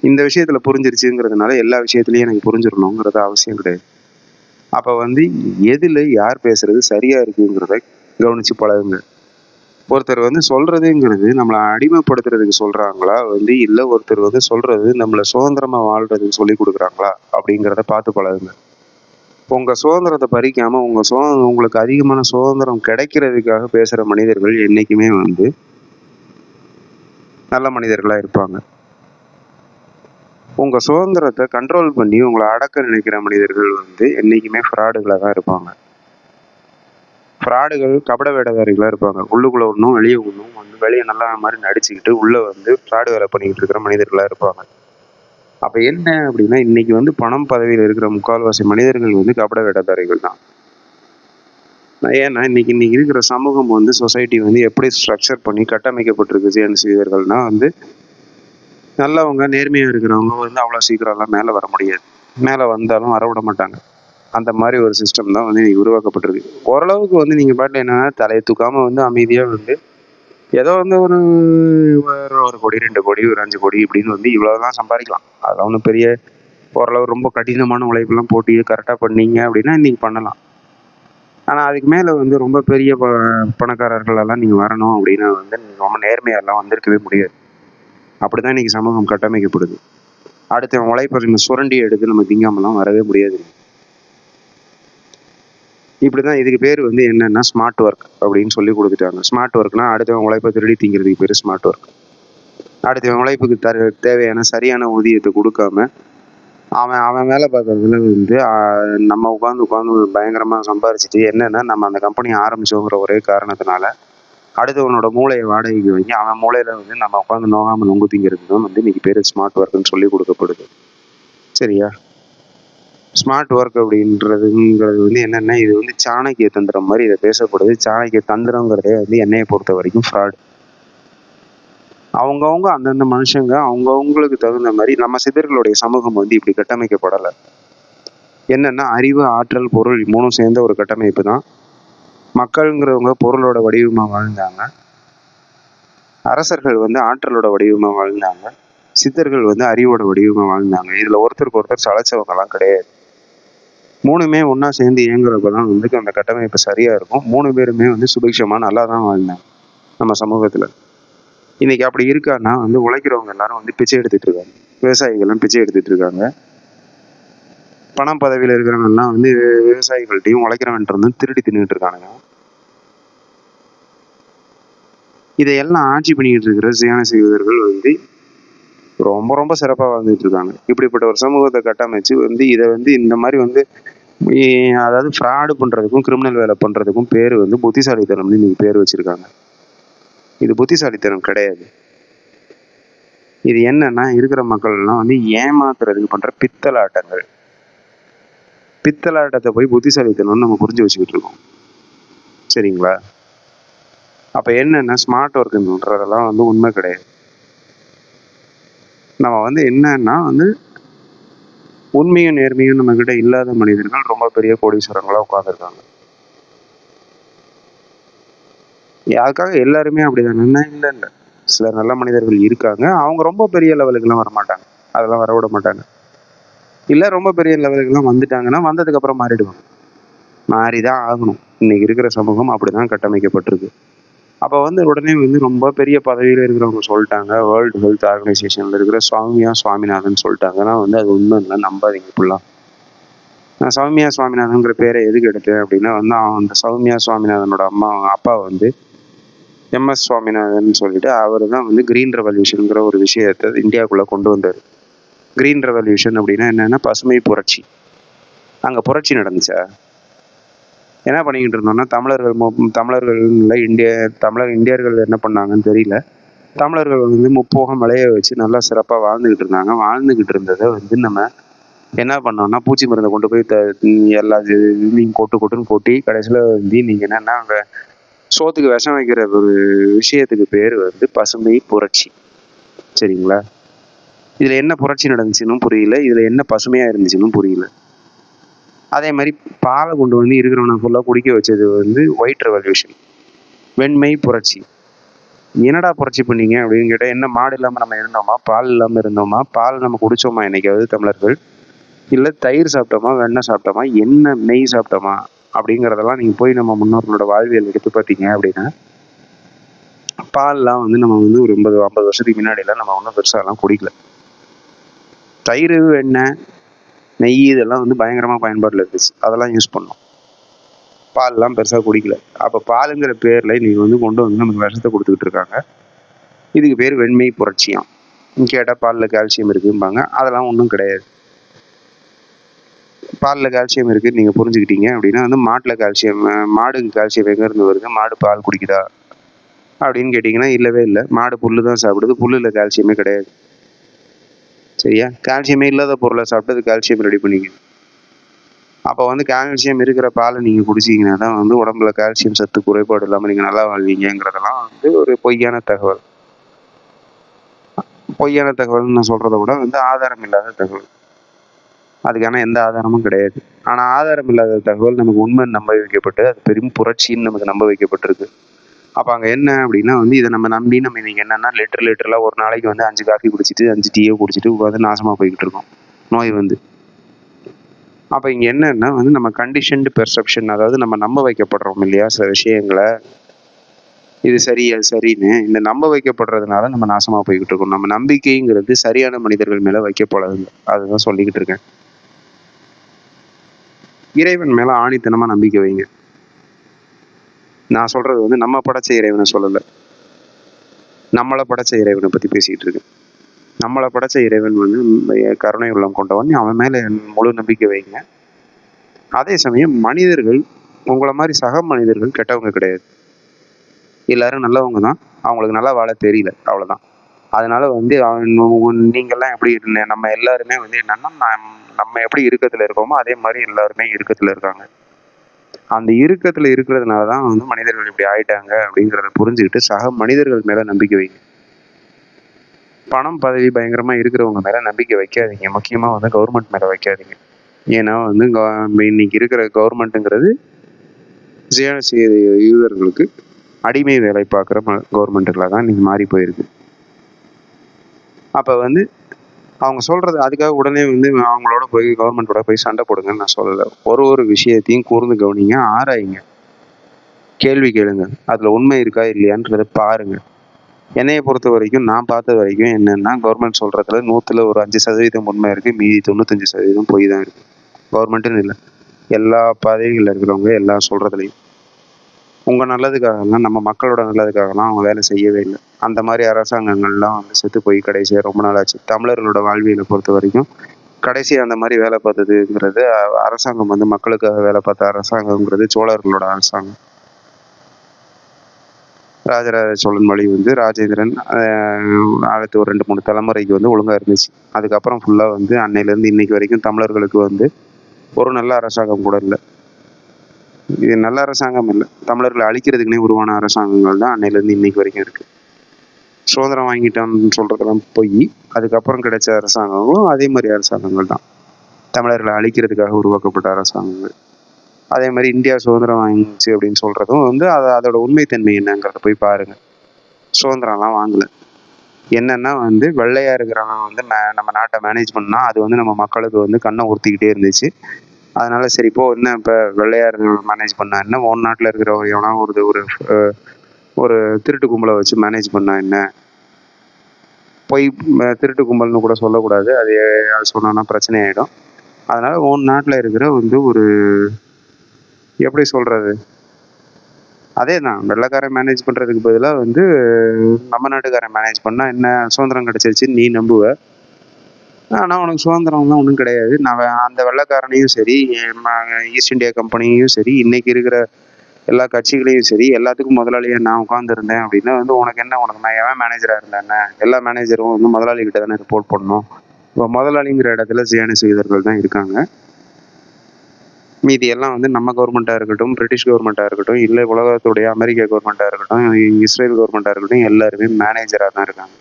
இந்த விஷயத்துல புரிஞ்சிருச்சுங்கிறதுனால எல்லா விஷயத்துலையும் எனக்கு புரிஞ்சிடணுங்கிறது அவசியம் கிடையாது. அப்போ வந்து எதில் யார் பேசுறது சரியா இருக்குங்கிறத கவனிச்சு பழகுங்க. ஒருத்தர் வந்து சொல்றதுங்கிறது நம்மளை அடிமைப்படுத்துறதுக்கு சொல்றாங்களா வந்து இல்லை ஒருத்தர் வந்து சொல்றது நம்மளை சுதந்திரமா வாழ்றதுக்கு சொல்லி கொடுக்குறாங்களா அப்படிங்கிறத பார்த்து பழகுங்க. உங்க சுதந்திரத்தை பறிக்காம உங்களுக்கு அதிகமான சுதந்திரம் கிடைக்கிறதுக்காக பேசுற மனிதர்கள் என்னைக்குமே வந்து நல்ல மனிதர்களா இருப்பாங்க. உங்க சுதந்திரத்தை கண்ட்ரோல் பண்ணி உங்களை அடக்க நினைக்கிற மனிதர்கள் வந்து என்னைக்குமே ஃப்ராடுகளாக தான் இருப்பாங்க. ஃப்ராடுகள் கபட வேடதாரிகளாக இருப்பாங்க. உள்ளுக்குள்ள ஒன்றும் வெளியே ஒன்றும் வந்து வெளியே நல்லா மாதிரி நடிச்சுக்கிட்டு உள்ள வந்து ஃப்ராடு வேலை பண்ணிக்கிட்டு இருக்கிற மனிதர்களாக இருப்பாங்க. அப்போ என்ன அப்படின்னா இன்னைக்கு வந்து பணம் பதவியில் இருக்கிற முக்கால்வாசி மனிதர்கள் வந்து கபட வேடதாரிகள் தான். ஏன்னா இன்னைக்கு இருக்கிற சமூகம் வந்து சொசைட்டி வந்து எப்படி ஸ்ட்ரக்சர் பண்ணி கட்டமைக்கப்பட்டிருக்கு செய்தர்கள்னா வந்து நல்லவங்க நேர்மையாக இருக்கிறவங்க வந்து அவ்வளோ சீக்கிரம்லாம் மேலே வர முடியாது. மேலே வந்தாலும் வர விட மாட்டாங்க. அந்த மாதிரி ஒரு சிஸ்டம் தான் வந்து இன்னைக்கு உருவாக்கப்பட்டிருக்கு. ஓரளவுக்கு வந்து நீங்கள் பாட்டு என்னன்னா தலையை தூக்காமல் வந்து அமைதியாக வந்து ஏதோ வந்து ஒரு 1 கோடி 2 கோடி ஒரு 5 கோடி இப்படின்னு வந்து இவ்வளோதான் சம்பாதிக்கலாம். அதெல்லாம் ஒன்றும் பெரிய ஓரளவு ரொம்ப கடினமான உழைப்பெல்லாம் போட்டு கரெக்டாக பண்ணீங்க அப்படின்னா இன்னைக்கு பண்ணலாம். ஆனால் அதுக்கு மேலே வந்து ரொம்ப பெரிய பணக்காரர்கள் எல்லாம் நீங்கள் வரணும் அப்படின்னா வந்து நீங்கள் ரொம்ப நேர்மையெல்லாம் வந்திருக்கவே முடியாது. அப்படிதான் இன்னைக்கு சமூகம் கட்டமைக்கப்படுது. அடுத்த உழைப்பை சுரண்டி எடுத்து நம்ம திங்காமலாம் வரவே முடியாது. இப்படிதான் இதுக்கு பேர் வந்து என்னன்னா ஸ்மார்ட் ஒர்க் அப்படின்னு சொல்லி கொடுத்துட்டாங்க. ஸ்மார்ட் ஒர்க்னா அடுத்தவங்க உழைப்பை திருடி திங்கிறதுக்கு பேர் ஸ்மார்ட் ஒர்க். அடுத்தவங்க உழைப்புக்கு தேவையான சரியான ஊதியத்தை கொடுக்காம அவன் வேலை பார்க்கறதுல வந்து நம்ம உட்காந்து பயங்கரமாக சம்பாரிச்சிட்டு என்னன்னா நம்ம அந்த கம்பெனி ஆரம்பிச்சோங்கிற ஒரே காரணத்தினால அடுத்தவனோட மூளையை வாடகைக்கு வாங்கி அவன் மூளையில வந்து நம்ம உட்காந்து நோகாமல் நொங்கு திங்கிறது தான் வந்து இன்னைக்கு பேர் ஸ்மார்ட் ஒர்க்குன்னு சொல்லி கொடுக்கப்படுது. சரியா? ஸ்மார்ட் ஒர்க் அப்படின்றதுங்கிறது வந்து என்னென்னா இது வந்து சாணக்கிய தந்திரம் மாதிரி இதை பேசப்படுது. சாணக்கிய தந்திரங்கிறதே வந்து என்னையை பொறுத்த வரைக்கும் ஃப்ராட். அவங்கவுங்க அந்தந்த மனுஷங்க அவங்கவுங்களுக்கு தகுந்த மாதிரி நம்ம சித்தர்களுடைய சமூகம் வந்து இப்படி கட்டமைக்கப்படலை. என்னென்னா அறிவு ஆற்றல் பொருள் மூணும் சேர்ந்த ஒரு கட்டமைப்பு தான். மக்கள்ங்கிறவங்க பொருளோட வடிவமாக வாழ்ந்தாங்க. அரசர்கள் வந்து ஆற்றலோட வடிவமாக வாழ்ந்தாங்க. சித்தர்கள் வந்து அறிவோட வடிவமாக வாழ்ந்தாங்க. இதில் ஒருத்தருக்கு ஒருத்தர் சளைச்சவங்கலாம் கிடையாது. 3மே ஒன்றா சேர்ந்து இயங்குறப்ப தான் வந்து அந்த கட்டமைப்பு சரியாக இருக்கும். 3 பேருமே வந்து சுபிக்ஷமாக நல்லா தான் வாழ்ந்தாங்க நம்ம சமூகத்தில். இன்னைக்கு அப்படி இருக்கான்னா வந்து உழைக்கிறவங்க எல்லாரும் வந்து பிச்சை எடுத்துட்டு இருக்காங்க. விவசாயிகள்லாம் பிச்சை எடுத்துட்டு இருக்காங்க. பணம் பதவியில் இருக்கிறவங்கலாம் வந்து விவசாயிகள்ட்டையும் உழைக்கிறவன்ட்டு திருடி தின்னுட்டு இருக்கானுங்க. இதையெல்லாம் ஆட்சி பண்ணிக்கிட்டு இருக்கிற சியான செய்வதர்கள் வந்து ரொம்ப ரொம்ப சிறப்பாக வாழ்ந்துட்டு இருக்காங்க. இப்படிப்பட்ட ஒரு சமூகத்தை கட்டமைச்சு வந்து இதை வந்து இந்த மாதிரி வந்து அதாவது ஃப்ராடு பண்ணுறதுக்கும் கிரிமினல் வேலை பண்ணுறதுக்கும் பேர் வந்து புத்திசாலித்தனம்னு இன்னைக்கு பேர் வச்சுருக்காங்க. இது புத்திசாலித்தனம் கிடையாது. இது என்னன்னா இருக்கிற மக்கள்லாம் வந்து ஏமாத்துறதுக்கு பண்ணுற பித்தலாட்டங்கள். பித்தலாட்டத்தை போய் புத்திசாலித்தனம்னு நம்ம புரிஞ்சு வச்சுக்கிட்டு இருக்கோம். சரிங்களா? அப்போ என்னன்னா ஸ்மார்ட் ஒர்க்குன்றதெல்லாம் வந்து உண்மை கிடையாது. நம்ம வந்து என்னன்னா வந்து உண்மையும் நேர்மையும் நம்ம கிட்ட இல்லாத மனிதர்கள் ரொம்ப பெரிய கோடீஸ்வரங்களா உட்காந்துருக்காங்க. யாருக்காக எல்லாருமே அப்படிதானே? இல்லை இல்லை, சில நல்ல மனிதர்கள் இருக்காங்க. அவங்க ரொம்ப பெரிய லெவலுக்குலாம் வரமாட்டாங்க. அதெல்லாம் வர விட மாட்டாங்க. இல்லை ரொம்ப பெரிய லெவலுக்குலாம் வந்துட்டாங்கன்னா வந்ததுக்கு அப்புறம் மாறிடுவாங்க. மாறிதான் ஆகணும். இன்னைக்கு இருக்கிற சமூகம் அப்படிதான் கட்டமைக்கப்பட்டிருக்கு. அப்போ வந்து உடனே வந்து ரொம்ப பெரிய பதவியில் இருக்கிறவங்க சொல்லிட்டாங்க, வேர்ல்டு ஹெல்த் ஆர்கனைசேஷனில் இருக்கிற சௌமியா சுவாமிநாதன் சொல்லிட்டாங்கன்னா வந்து அது உண்மை இல்லை, நம்பாதீங்க. இப்படிலாம் நான் சௌமியா சுவாமிநாதன்கிற பேரை எதுக்கு எடுத்தேன் அப்படின்னா வந்து அந்த சௌமியா சுவாமிநாதனோட அப்பா வந்து எம்எஸ் சுவாமிநாதன் சொல்லிட்டு அவர் தான் வந்து கிரீன் ரெவல்யூஷனுங்கிற ஒரு விஷயத்தை இந்தியாவுக்குள்ளே கொண்டு வந்தார். கிரீன் ரெவல்யூஷன் அப்படின்னா என்னென்னா பசுமை புரட்சி. அங்கே புரட்சி நடந்துச்சா? என்ன பண்ணிக்கிட்டு இருந்தோம்னா, தமிழர்கள் இந்தியர்கள் என்ன பண்ணாங்கன்னு தெரியல. தமிழர்கள் வந்து முப்போகம் விளைய வச்சு நல்லா சிறப்பாக வாழ்ந்துக்கிட்டு இருந்தாங்க. வாழ்ந்துக்கிட்டு இருந்ததை வந்து நம்ம என்ன பண்ணோம்னா, பூச்சி மருந்தை கொண்டு போய் எல்லா இதுலையும் கொட்டுன்னு கொட்டி கடைசியில் வந்து நீங்கள் என்னென்னா, அங்கே சோத்துக்கு விஷம் வைக்கிற ஒரு விஷயத்துக்கு பேர் வந்து பசுமை புரட்சி. சரிங்களா? இதில் என்ன புரட்சி நடந்துச்சுன்னு புரியல, இதில் என்ன பசுமையாக இருந்துச்சுன்னு புரியல. அதே மாதிரி பாலை கொண்டு வந்து இருக்கிறவனை ஃபுல்லாக குடிக்க வச்சது வந்து ஒயிட் ரெவல்யூஷன், வெண்மை புரட்சி. என்னடா புரட்சி பண்ணீங்க அப்படின்னு கேட்டால், என்ன மாடு இல்லாமல் நம்ம இருந்தோமா, பால் இல்லாமல் இருந்தோமா, பால் நம்ம குடித்தோமா என்னைக்காவது தமிழர்கள், இல்லை தயிர் சாப்பிட்டோமா, வெண்ணெய் சாப்பிட்டோமா, என்ன நெய் சாப்பிட்டோமா அப்படிங்கிறதெல்லாம் நீங்கள் போய் நம்ம முன்னோர்களோட வாழ்வியல் எடுத்து பார்த்தீங்க அப்படின்னா, பால்லாம் வந்து நம்ம வந்து ஒரு 50 வருஷத்துக்கு முன்னாடியெல்லாம் நம்ம ஒன்றும் பெருசாலாம் குடிக்கல. தயிர், வெண்ணெய், நெய் இதெல்லாம் வந்து பயங்கரமாக பயன்பாட்டில் இருந்துச்சு, அதெல்லாம் யூஸ் பண்ணோம். பால்லாம் பெருசாக குடிக்கல. அப்போ பாலுங்கிற பேரில் நீங்கள் வந்து கொண்டு வந்து நமக்கு விஷத்தை கொடுத்துக்கிட்டு இருக்காங்க. இதுக்கு பேர் வெண்மை புரட்சியாம். கேட்டால் பாலில் கால்சியம் இருக்கும்பாங்க, அதெல்லாம் ஒன்றும் கிடையாது. பாலில் கால்சியம் இருக்குதுன்னு நீங்கள் புரிஞ்சுக்கிட்டீங்க அப்படின்னா வந்து மாட்டுக்கு கால்சியம் எங்கேருந்து வருது, மாடு பால் குடிக்குதா அப்படின்னு கேட்டிங்கன்னா இல்லவே இல்லை. மாடு புல் தான் சாப்பிடுது, புல்லில் கால்சியமே கிடையாது. சரியா? கால்சியமே இல்லாத பொருளை சாப்பிட்டு அது கால்சியம் ரெடி பண்ணிக்கணும். அப்போ வந்து கால்சியம் இருக்கிற பாலை நீங்கள் குடிச்சிங்கன்னா தான் வந்து உடம்புல கால்சியம் சத்து குறைபாடு இல்லாமல் நீங்கள் நல்லா வாழ்வீங்கிறதெல்லாம் வந்து ஒரு பொய்யான தகவல். பொய்யான தகவல்னு நான் சொல்கிறத விட வந்து ஆதாரம் இல்லாத தகவல். அதுக்கான எந்த ஆதாரமும் கிடையாது. ஆனால் ஆதாரம் இல்லாத தகவல் நமக்கு உண்மை நம்ப வைக்கப்பட்டு அது பெரும் புரட்சின்னு நமக்கு நம்ப வைக்கப்பட்டிருக்கு. அப்போ அங்கே என்ன அப்படின்னா வந்து இதை நம்ம இன்னைக்கு என்னென்னா லிட்டரெலாம் ஒரு நாளைக்கு வந்து 5 காஃபி குடிச்சிட்டு 5 டீயோ குடிச்சிட்டு வந்து நாசமாக போய்கிட்டு இருக்கோம் நோய் வந்து. அப்போ இங்கே என்னன்னா வந்து நம்ம கண்டிஷன்டு பெர்செப்ஷன், அதாவது நம்ம நம்ப வைக்கப்படுறோம் இல்லையா சில விஷயங்களை, இது சரி அது சரின்னு இந்த நம்ப வைக்கப்படுறதுனால நம்ம நாசமாக போய்கிட்டு இருக்கோம். நம்ம நம்பிக்கைங்கிறது சரியான மனிதர்கள் மேலே வைக்கப்படாது, அதுதான் சொல்லிக்கிட்டு இருக்கேன். இறைவன் மேலே ஆணித்தனமாக நம்பிக்கை வைங்க. நான் சொல்றது வந்து நம்ம படைச்ச இறைவனை சொல்லலை, நம்மளை படைச்ச இறைவனை பற்றி பேசிக்கிட்டு இருக்கேன். நம்மளை படைச்ச இறைவன் வந்து கருணை உள்ளம் கொண்டவன், அவன் மேலே முழு நம்பிக்கை வைங்க. அதே சமயம் மனிதர்கள் உங்களை மாதிரி சக மனிதர்கள் கெட்டவங்க கிடையாது, எல்லாரும் நல்லவங்க தான், அவங்களுக்கு நல்லா வாழ தெரியல, அவ்வளோதான். அதனால வந்து நீங்கள்லாம் எப்படி நம்ம எல்லாருமே வந்து என்னன்னா நம்ம எப்படி இறுக்கத்தில் இருக்கோமோ அதே மாதிரி எல்லாருமே இறுக்கத்தில் இருக்காங்க. அந்த இறுக்கத்தில் இருக்கிறதுனால தான் வந்து மனிதர்கள் இப்படி ஆயிட்டாங்க அப்படிங்கிறத புரிஞ்சுக்கிட்டு சக மனிதர்கள் மேலே நம்பிக்கை வைங்க. பணம் பதவி பயங்கரமாக இருக்கிறவங்க மேலே நம்பிக்கை வைக்காதீங்க. முக்கியமாக வந்து கவர்மெண்ட் மேலே வைக்காதீங்க. ஏன்னா வந்து இன்னைக்கு இருக்கிற கவர்மெண்ட்டுங்கிறது யூதர்களுக்கு அடிமை வேலை பார்க்குற கவர்மெண்ட்டுகளாக தான் இன்னைக்கு மாறி போயிருக்கு. அப்போ வந்து அவங்க சொல்கிறது அதுக்காக உடனே வந்து அவங்களோட போய் கவர்மெண்ட்டோட போய் சண்டை போடுங்கன்னு நான் சொல்லலை. ஒரு விஷயத்தையும் கூர்ந்து கவனிங்க, ஆராயுங்க, கேள்வி கேளுங்க, அதில் உண்மை இருக்கா இல்லையான்றதை பாருங்கள். என்னையை பொறுத்த வரைக்கும் நான் பார்த்த வரைக்கும் என்னென்னா கவர்மெண்ட் சொல்கிறதுல 100ல் ஒரு 5% உண்மை இருக்குது, மீதி 95% போய் தான் இருக்குது. கவர்மெண்ட்டுன்னு இல்லை, எல்லா பதவிகளில் இருக்கிறவங்க எல்லாம் சொல்கிறதுலையும் உங்கள் நல்லதுக்காகலாம், நம்ம மக்களோட நல்லதுக்காகலாம் அவங்க வேலை செய்யவே இல்லை. அந்த மாதிரி அரசாங்கங்கள்லாம் வந்து செத்து போய் கடைசியாக ரொம்ப நாள் ஆச்சு. தமிழர்களோட வாழ்வியலை பொறுத்த வரைக்கும் கடைசியாக அந்த மாதிரி வேலை பார்த்ததுங்கிறது அரசாங்கம் வந்து மக்களுக்காக வேலை பார்த்த அரசாங்கங்கிறது சோழர்களோட அரசாங்கம். ராஜராஜ சோழன் வழி வந்து ராஜேந்திரன் அடுத்து ஒரு 2-3 தலைமுறைக்கு வந்து ஒழுங்காக இருந்துச்சு. அதுக்கப்புறம் ஃபுல்லாக வந்து அன்னையிலேருந்து இன்னைக்கு வரைக்கும் தமிழர்களுக்கு வந்து ஒரு நல்ல அரசாங்கம் கூட இல்லை. இது நல்ல அரசாங்கம் இல்லை, தமிழர்களை அழிக்கிறதுக்குனே உருவான அரசாங்கங்கள் தான் அன்னையிலேருந்து இன்னைக்கு வரைக்கும் இருக்குது. சுதந்திரம் வாங்கிட்டோம்னு சொல்கிறதெல்லாம் போய் அதுக்கப்புறம் கிடைச்ச அரசாங்கங்களும் அதே மாதிரி அரசாங்கங்கள் தான், தமிழர்களை அழிக்கிறதுக்காக உருவாக்கப்பட்ட அரசாங்கங்கள். அதே மாதிரி இந்தியா சுதந்திரம் வாங்கிச்சு அப்படின்னு சொல்கிறதும் வந்து அதோட உண்மைத்தன்மை என்னங்கிறத போய் பாருங்கள். சுதந்திரம்லாம் வாங்கலை. என்னென்னா வந்து வெள்ளையாக இருக்கிறவங்க வந்து நம்ம நாட்டை மேனேஜ் பண்ணால் அது வந்து நம்ம மக்களுக்கு வந்து கண்ணை உறுத்திக்கிட்டே இருந்துச்சு. அதனால சரி இப்போ என்ன இப்போ வெள்ளையார் மேனேஜ் பண்ணா என்ன, ஒன் நாட்டில் இருக்கிற எவனா ஒரு ஒரு திருட்டு கும்பலை வச்சு மேனேஜ் பண்ணா என்ன, போய் திருட்டு கும்பல்னு கூட சொல்லக்கூடாது, அது சொன்னோன்னா பிரச்சனை ஆகிடும். அதனால் ஒன் நாட்டில் இருக்கிற வந்து ஒரு எப்படி சொல்கிறது, அதே தான் வெள்ளைக்காரன் மேனேஜ் பண்ணுறதுக்கு பதிலாக வந்து நம்ம நாட்டுக்காரன் மேனேஜ் பண்ணால் என்ன சுதந்திரம் கிடச்சிருச்சு நீ நம்புவ. ஆனால் உனக்கு சுதந்திரம்லாம் ஒன்றும் கிடையாது. நான் அந்த வெள்ளைக்காரனையும் சரி, ஈஸ்ட் இந்தியா கம்பெனியும் சரி, இன்னைக்கு இருக்கிற எல்லா கட்சிகளையும் சரி, எல்லாத்துக்கும் முதலாளியா நான் உட்காந்துருந்தேன் அப்படின்னா வந்து உனக்கு என்ன? உனக்கு நான் எவன் மேனேஜராக இருந்தேன் என்ன? எல்லா மேனேஜரும் வந்து முதலாளி கிட்ட தானே ரிப்போர்ட் பண்ணணும். இப்போ முதலாளிங்கிற இடத்துல ஜியானிசீகர்கள் தான் இருக்காங்க. மீதி எல்லாம் வந்து நம்ம கவர்மெண்ட்டாக இருக்கட்டும், பிரிட்டிஷ் கவர்மெண்ட்டாக இருக்கட்டும், இல்லை உலகத்துடைய அமெரிக்கா கவர்மெண்ட்டாக இருக்கட்டும், இஸ்ரேல் கவர்மெண்ட்டாக இருக்கட்டும், எல்லாருமே மேனேஜராக தான் இருக்காங்க.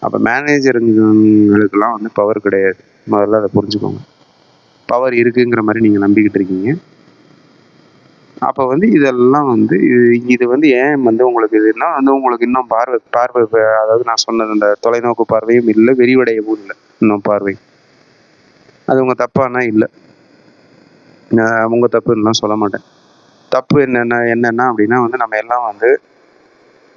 அப்போ மேனேஜருங்களுக்கெல்லாம் வந்து பவர் கிடையாது. முதல்ல அதை புரிஞ்சுக்கோங்க. பவர் இருக்குங்கிற மாதிரி நீங்கள் நம்பிக்கிட்டு இருக்கீங்க. அப்போ வந்து இதெல்லாம் வந்து இது வந்து ஏன் வந்து உங்களுக்கு இதுன்னா வந்து உங்களுக்கு இன்னும் பார்வை அதாவது நான் சொன்னது அந்த தொலைநோக்கு பார்வையும் இல்லை, விரிவடையவும் இல்லை. இன்னும் பார்வை அது உங்கள் தப்பானா இல்லை, நான் உங்கள் தப்புன்னெலாம் சொல்ல மாட்டேன். தப்பு என்னென்னா அப்படின்னா வந்து நம்ம எல்லாம் வந்து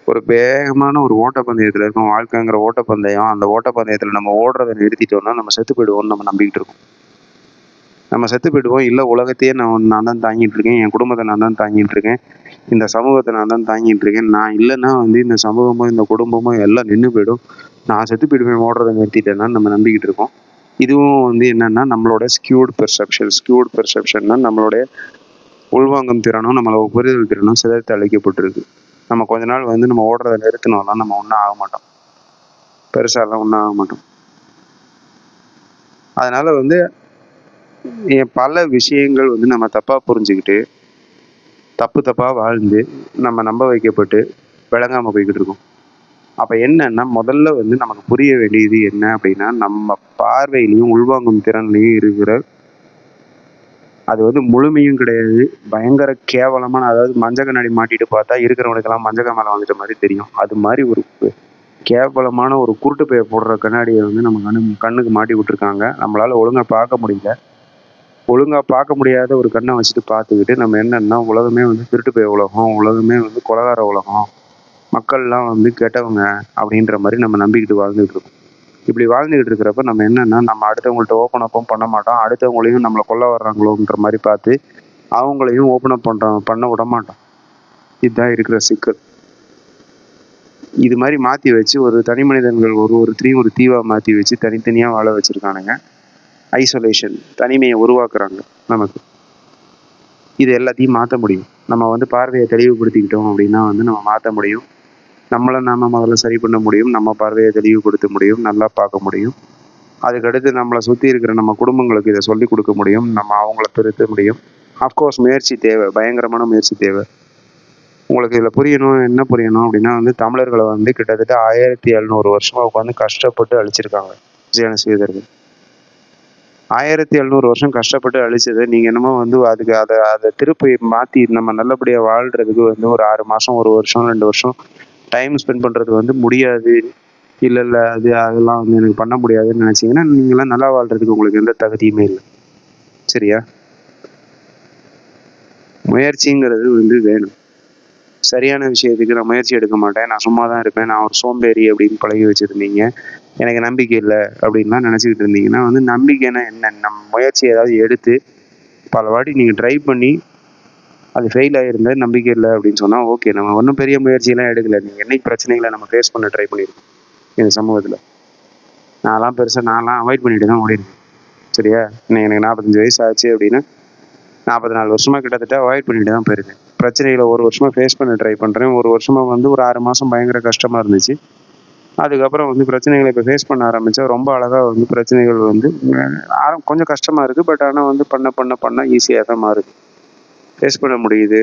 ஒரு வேகமான ஒரு ஓட்டப்பந்தயத்தில் இருக்கோம். வாழ்க்கைங்கிற ஓட்டப்பந்தயம். அந்த ஓட்டப்பந்தயத்தில் நம்ம ஓடுறதை நிறுத்திட்டோம்னா நம்ம செத்து போயிடுவோம்னு நம்ம நம்பிக்கிட்டு இருக்கோம். நம்ம செத்து போயிடுவோம். இல்லை உலகத்தையே நான் தான் தாங்கிட்டு இருக்கேன், என் குடும்பத்தை நான் தான் தாங்கிட்டு இருக்கேன், இந்த சமூகத்தை நான் தான் தாங்கிட்டு இருக்கேன், நான் இல்லைன்னா வந்து இந்த சமூகமும் இந்த குடும்பமும் எல்லாம் நின்று போயிடும், நான் செத்து போயிடுவேன் ஓடுறதை நிறுத்திட்டேன்னா நம்ம நம்பிக்கிட்டு இருக்கோம். இதுவும் வந்து என்னென்னா நம்மளோட ஸ்கியூட் பெர்செப்ஷன்னா நம்மளுடைய உள்வாங்கும் திறனும் நம்மளோட புரிதல் திறனும் சிதைத்து அழைக்கப்பட்டிருக்கு. நம்ம கொஞ்ச நாள் வந்து நம்ம ஓடுறதை நிறுத்தினோம்னா நம்ம ஒன்றும் ஆக மாட்டோம், பெருசாலாம் ஒன்றும் ஆக மாட்டோம். அதனால வந்து பல விஷயங்கள் வந்து நம்ம தப்பாக புரிஞ்சுக்கிட்டு தப்பாக வாழ்ந்து நம்ம நம்ப வைக்கப்பட்டு விளங்காமல் போய்கிட்டு இருக்கோம். அப்போ என்னன்னா முதல்ல வந்து நமக்கு புரிய வேண்டியது என்ன அப்படின்னா, நம்ம பார்வையிலையும் உள்வாங்கும் திறன்லையும் இருக்கிற அது வந்து முழுமையும் கிடையாது, பயங்கர கேவலமான, அதாவது மஞ்சள் கண்ணாடி மாட்டிட்டு பார்த்தா இருக்கிறவனுக்கெல்லாம் மஞ்சள் மேலே வந்துட்ட மாதிரி தெரியும். அது மாதிரி ஒரு கேவலமான ஒரு குருட்டு பைய போடுற கண்ணாடியை வந்து நம்ம கண்ணுக்கு மாட்டி விட்டுருக்காங்க. நம்மளால ஒழுங்காக பார்க்க முடியல. ஒழுங்காக பார்க்க முடியாத ஒரு கண்ணை வச்சுட்டு பார்த்துக்கிட்டு நம்ம என்னன்னா உலகமே வந்து திருட்டு பைய உலகம், உலகமே வந்து கொலகார உலகம், மக்கள்லாம் வந்து கெட்டவங்க அப்படின்ற மாதிரி நம்ம நம்பிக்கிட்டு வாழ்ந்துகிட்டு இருக்கோம். இப்படி வாழ்ந்துகிட்டு இருக்கிறப்ப நம்ம என்னன்னா நம்ம அடுத்தவங்கள்ட்ட ஓப்பன் அப்பும் பண்ண மாட்டோம். அடுத்தவங்களையும் நம்மளை கொல்ல வர்றாங்களோன்ற மாதிரி பார்த்து அவங்களையும் ஓப்பன் அப் பண்ண விட மாட்டோம். இதுதான் இருக்கிற சிக்கல். இது மாதிரி மாற்றி வச்சு ஒரு தனி மனிதன்கள் ஒருத்தரையும் ஒரு தீவாக மாற்றி வச்சு தனித்தனியாக வாழ வச்சுருக்கானுங்க. ஐசோலேஷன், தனிமையை உருவாக்குறாங்க நமக்கு. இது எல்லாத்தையும் மாற்ற முடியும். நம்ம வந்து பார்வையை தெளிவுபடுத்திக்கிட்டோம் அப்படின்னா வந்து நம்ம மாற்ற முடியும். நம்மளை நாம முதல்ல சரி பண்ண முடியும். நம்ம பார்வையை தெளிவுபடுத்த முடியும், நல்லா பார்க்க முடியும். அதுக்கடுத்து நம்மளை சுற்றி இருக்கிற நம்ம குடும்பங்களுக்கு இதை சொல்லிக் கொடுக்க முடியும், நம்ம அவங்கள திருத்த முடியும். அஃப்கோர்ஸ் முயற்சி தேவை, பயங்கரமான முயற்சி தேவை. உங்களுக்கு இதில் என்ன புரியணும் அப்படின்னா வந்து தமிழர்களை வந்து கிட்டத்தட்ட 1700 வருஷமாக உட்காந்து கஷ்டப்பட்டு அழிச்சிருக்காங்க ஜீனசீதர்கள். 1700 வருஷம் கஷ்டப்பட்டு அழிச்சது நீங்கள் என்னமோ வந்து அதுக்கு அதை திருப்பி மாற்றி நம்ம நல்லபடியாக வாழ்கிறதுக்கு வந்து ஒரு 6 மாதம், 1 வருஷம், 2 வருஷம் டைம் ஸ்பெண்ட் பண்ணுறது வந்து முடியாது. இல்லை அதெல்லாம் வந்து எனக்கு பண்ண முடியாதுன்னு நினச்சிங்கன்னா நீங்களாம் நல்லா வாழ்கிறதுக்கு உங்களுக்கு எந்த தகுதியுமே இல்லை. சரியா? முயற்சிங்கிறது வந்து வேணும். சரியான விஷயத்துக்கு நான் முயற்சி எடுக்க மாட்டேன், நான் சும்மா தான் இருப்பேன், நான் ஒரு சோம்பேறி அப்படின்னு பழகி வச்சுருந்தீங்க, எனக்கு நம்பிக்கை இல்லை அப்படின்லாம் நினச்சிக்கிட்டு இருந்தீங்கன்னா வந்து நம்பிக்கைன்னா என்ன? நம்ம முயற்சி ஏதாவது எடுத்து பல வாட்டி நீங்கள் ட்ரை பண்ணி அது ஃபெயில் ஆகிருந்தா நம்பிக்கை இல்லை அப்படின்னு சொன்னால் ஓகே, நம்ம ஒன்றும் பெரிய முயற்சியெல்லாம் எடுக்கலை. நீங்கள் என்னைக்கு பிரச்சனைகளை நம்ம ஃபேஸ் பண்ண ட்ரை பண்ணியிருக்கோம் இந்த சமூகத்தில்? நான்லாம் அவாய்ட் பண்ணிட்டு தான் ஓடிருக்கேன். சரியா? இன்னைக்கு எனக்கு 45 வயசு ஆச்சு அப்படின்னா 44 வருஷமாக கிட்டத்தட்ட அவாய்ட் பண்ணிட்டு தான் போயிருக்கேன். பிரச்சனைகளை ஒரு வருஷமாக ஃபேஸ் பண்ண ட்ரை பண்ணுறேன். ஒரு வருஷமாக வந்து ஒரு 6 மாதம் பயங்கர கஷ்டமாக இருந்துச்சு. அதுக்கப்புறம் வந்து பிரச்சனைகளை இப்போ ஃபேஸ் பண்ண ஆரம்பித்தா ரொம்ப அழகாக வந்து பிரச்சனைகள் வந்து கொஞ்சம் கஷ்டமாக இருக்குது. பட் ஆனால் வந்து பண்ண ஈஸியாக தான் மாறுது, ஃபேஸ் பண்ண முடியுது.